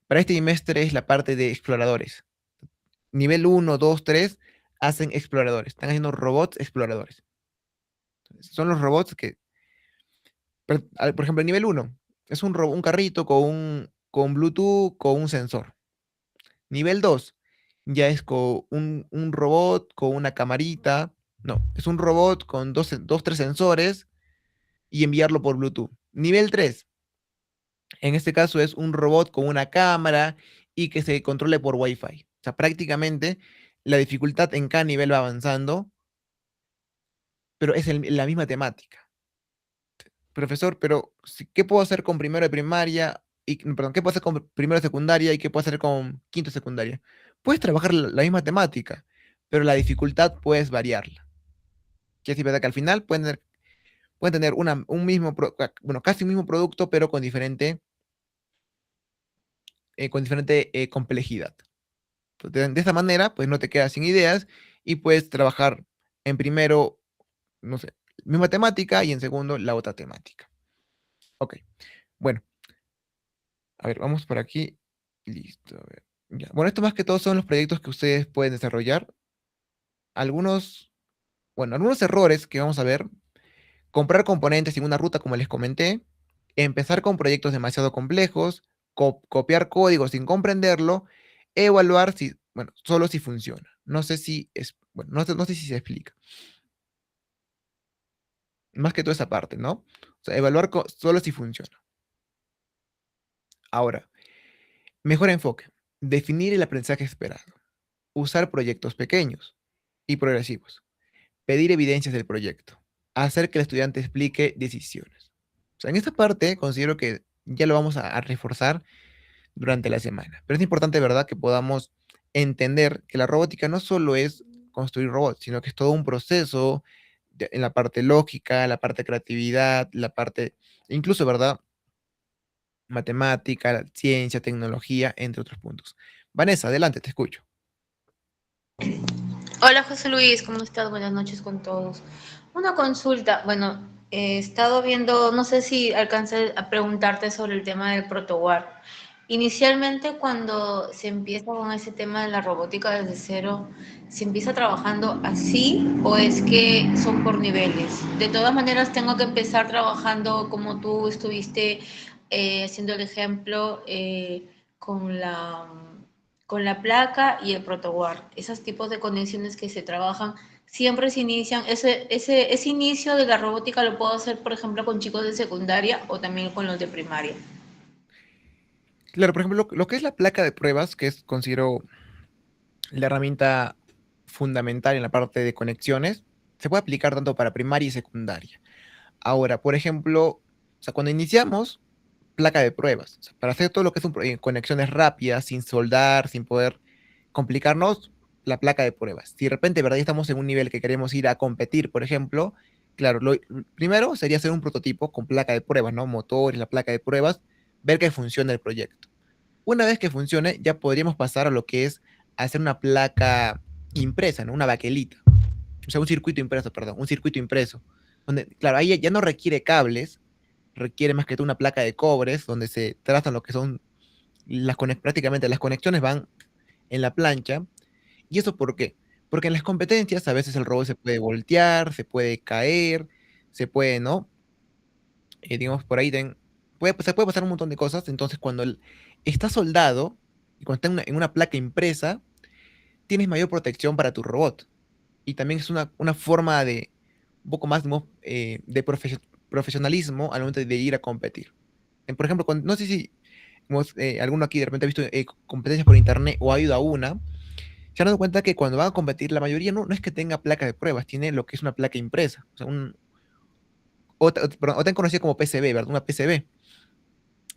Para este bimestre es la parte de exploradores. Nivel 1, 2, 3 hacen exploradores. Están haciendo robots exploradores. Son los robots que, por ejemplo, el nivel 1 es un carrito con Bluetooth, con un sensor. Nivel 2 ya es con un robot con una camarita. No, es un robot con dos, tres sensores y enviarlo por Bluetooth. Nivel 3 en este caso es un robot con una cámara y que se controle por Wi-Fi. O sea, prácticamente la dificultad en cada nivel va avanzando, pero es la misma temática. Profesor, pero ¿qué puedo hacer con primero de primaria? Perdón, ¿qué puedo hacer con primero de secundaria y qué puedo hacer con quinto de secundaria? Puedes trabajar la misma temática, pero la dificultad puedes variarla. Que es verdad que al final pueden tener un mismo, bueno, casi un mismo producto, pero con diferente complejidad. Entonces, de esta manera, pues no te quedas sin ideas y puedes trabajar en primero, no sé, misma temática y en segundo, la otra temática. Ok, bueno, a ver, vamos por aquí. Listo, a ver. Ya. Bueno, esto más que todo son los proyectos que ustedes pueden desarrollar. Algunos, bueno, algunos errores que vamos a ver. Comprar componentes en una ruta, como les comenté. Empezar con proyectos demasiado complejos. Copiar código sin comprenderlo. Evaluar si, bueno, solo si funciona. No sé si es, bueno, no sé si se explica. Más que toda esa parte, ¿no? O sea, evaluar solo si funciona. Ahora, mejor enfoque. Definir el aprendizaje esperado. Usar proyectos pequeños y progresivos. Pedir evidencias del proyecto. Hacer que el estudiante explique decisiones. O sea, en esta parte considero que ya lo vamos a reforzar durante la semana. Pero es importante, ¿verdad?, que podamos entender que la robótica no solo es construir robots, sino que es todo un proceso en la parte lógica, la parte creatividad, la parte, incluso, ¿verdad?, matemática, ciencia, tecnología, entre otros puntos. Vanessa, adelante, te escucho. Hola José Luis, ¿cómo estás? Buenas noches con todos. Una consulta, bueno, he estado viendo, no sé si alcancé a preguntarte sobre el tema del protowar. Inicialmente cuando se empieza con ese tema de la robótica desde cero, ¿se empieza trabajando así o es que son por niveles? De todas maneras tengo que empezar trabajando como tú estuviste haciendo el ejemplo con con la placa y el protowar. Esos tipos de conexiones que se trabajan siempre se inician. Ese inicio de la robótica lo puedo hacer, por ejemplo, con chicos de secundaria o también con los de primaria. Claro, por ejemplo, lo que es la placa de pruebas, que es, considero, la herramienta fundamental en la parte de conexiones, se puede aplicar tanto para primaria y secundaria. Ahora, por ejemplo, o sea, cuando iniciamos, placa de pruebas, o sea, para hacer todo lo que es conexiones rápidas, sin soldar, sin poder complicarnos, la placa de pruebas. Si de repente, ¿verdad?, ya estamos en un nivel que queremos ir a competir, por ejemplo, claro, lo primero sería hacer un prototipo con placa de pruebas, ¿no? Motores, la placa de pruebas, ver que funcione el proyecto. Una vez que funcione, ya podríamos pasar a lo que es hacer una placa impresa, ¿no? Una baquelita. O sea, un circuito impreso, perdón, un circuito impreso. Donde, claro, ahí ya no requiere cables, requiere más que todo una placa de cobres, donde se trazan lo que son prácticamente las conexiones van en la plancha. ¿Y eso por qué? Porque en las competencias a veces el robot se puede voltear, se puede caer, se puede, ¿no? Digamos, por ahí se puede pasar un montón de cosas. Entonces, cuando está soldado y cuando está en una placa impresa, tienes mayor protección para tu robot. Y también es una forma de un poco más, ¿no?, de profesionalismo al momento de ir a competir. Por ejemplo, no sé si alguno aquí de repente ha visto competencias por internet o ha ido a una, se han dado cuenta que cuando van a competir, la mayoría no es que tenga placa de pruebas, tiene lo que es una placa impresa. O sea, perdón, o tan conocida como PCB, ¿verdad? Una PCB.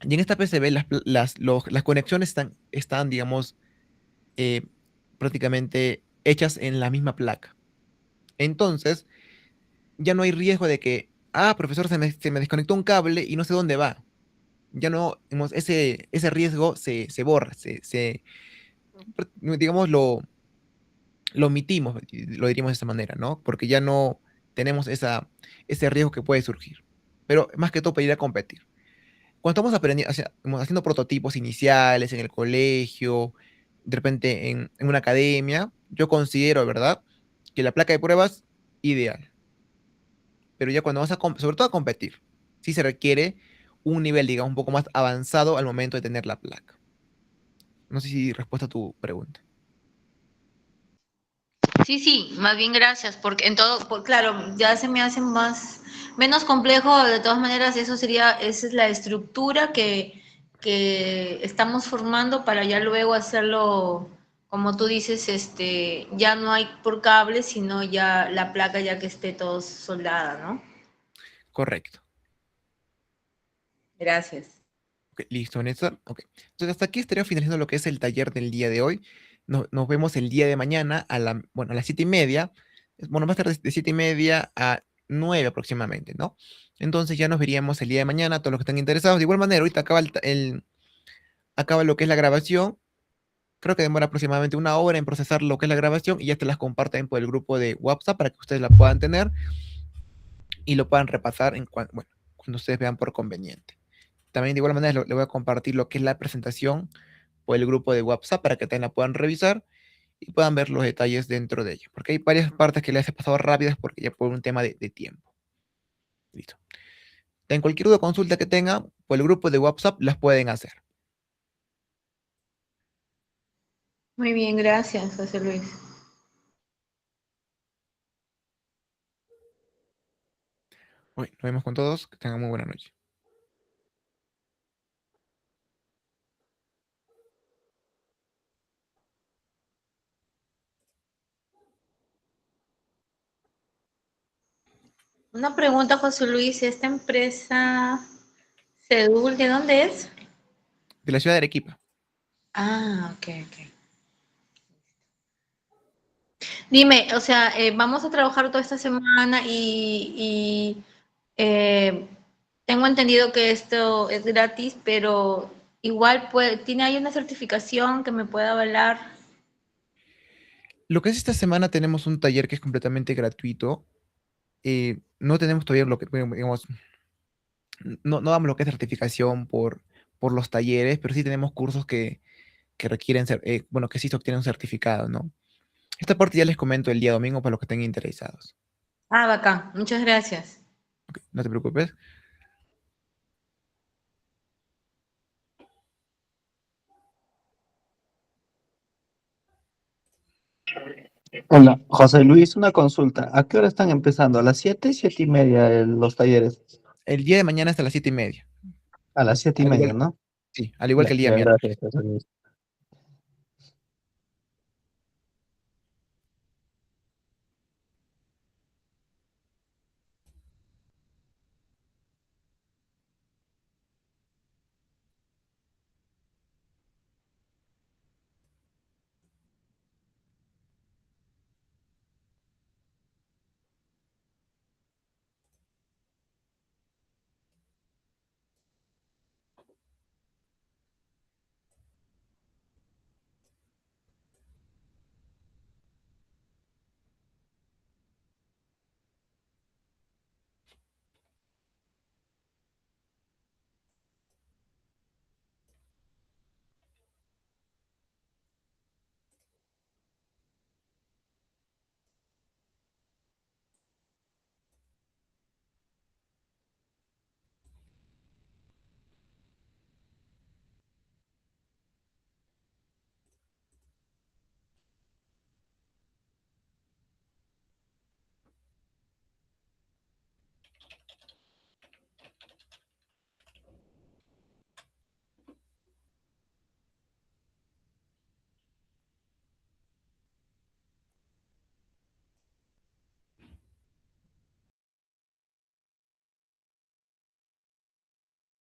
Y en esta PCB las conexiones están, digamos, eh, prácticamente hechas en la misma placa. Entonces, ya no hay riesgo de que, profesor, se me desconectó un cable y no sé dónde va. Ya no, digamos, ese riesgo se borra, digamos, lo omitimos, lo diríamos de esta manera, ¿no? Porque ya no tenemos ese riesgo que puede surgir. Pero más que todo para ir a competir. Cuando estamos aprendiendo, haciendo prototipos iniciales en el colegio, de repente en una academia, yo considero, ¿verdad?, que la placa de pruebas, ideal. Pero ya cuando vas sobre todo a competir, sí se requiere un nivel, digamos, un poco más avanzado al momento de tener la placa. No sé si respuesta a tu pregunta. Sí, sí, más bien gracias, porque en todo, claro, ya se me hace menos complejo, de todas maneras, esa es la estructura que estamos formando para ya luego hacerlo, como tú dices, ya no hay por cable, sino ya la placa ya que esté todo soldada, ¿no? Correcto. Gracias. Ok, listo, Vanessa. Ok. Entonces, hasta aquí estaría finalizando lo que es el taller del día de hoy. Nos vemos el día de mañana bueno, a las 7:30. Bueno, va a estar de 7:30 a 9 aproximadamente, ¿no? Entonces ya nos veríamos el día de mañana, todos los que estén interesados. De igual manera, ahorita acaba lo que es la grabación. Creo que demora aproximadamente una hora en procesar lo que es la grabación y ya te las comparten por el grupo de WhatsApp para que ustedes la puedan tener y lo puedan repasar bueno, cuando ustedes vean por conveniente. También de igual manera le voy a compartir lo que es la presentación por el grupo de WhatsApp para que también la puedan revisar y puedan ver los detalles dentro de ella. Porque hay varias partes que les he pasado rápidas porque ya por un tema de tiempo. Listo. En cualquier duda o consulta que tengan, por el grupo de WhatsApp las pueden hacer. Muy bien, gracias, José Luis. Bueno, nos vemos con todos. Que tengan muy buena noche. Una pregunta, José Luis, ¿esta empresa Sedul, de dónde es? De la ciudad de Arequipa. Ah, ok, ok. Dime, o sea, vamos a trabajar toda esta semana y tengo entendido que esto es gratis, pero igual tiene ahí una certificación que me pueda avalar. Lo que es esta semana tenemos un taller que es completamente gratuito. No tenemos todavía lo que, digamos, no damos lo que es certificación por los talleres, pero sí tenemos cursos que requieren ser, bueno, que sí se obtienen un certificado, ¿no? Esta parte ya les comento el día domingo para los que estén interesados. Ah, bacán, muchas gracias. Ok, no te preocupes. Hola, José Luis, una consulta. ¿A qué hora están empezando? ¿A las 7, 7:30 los talleres? El día de mañana hasta las 7:30. A las siete y Al media, igual, ¿no? sí, al igual Ya, que el día ya, miércoles. gracias, José Luis.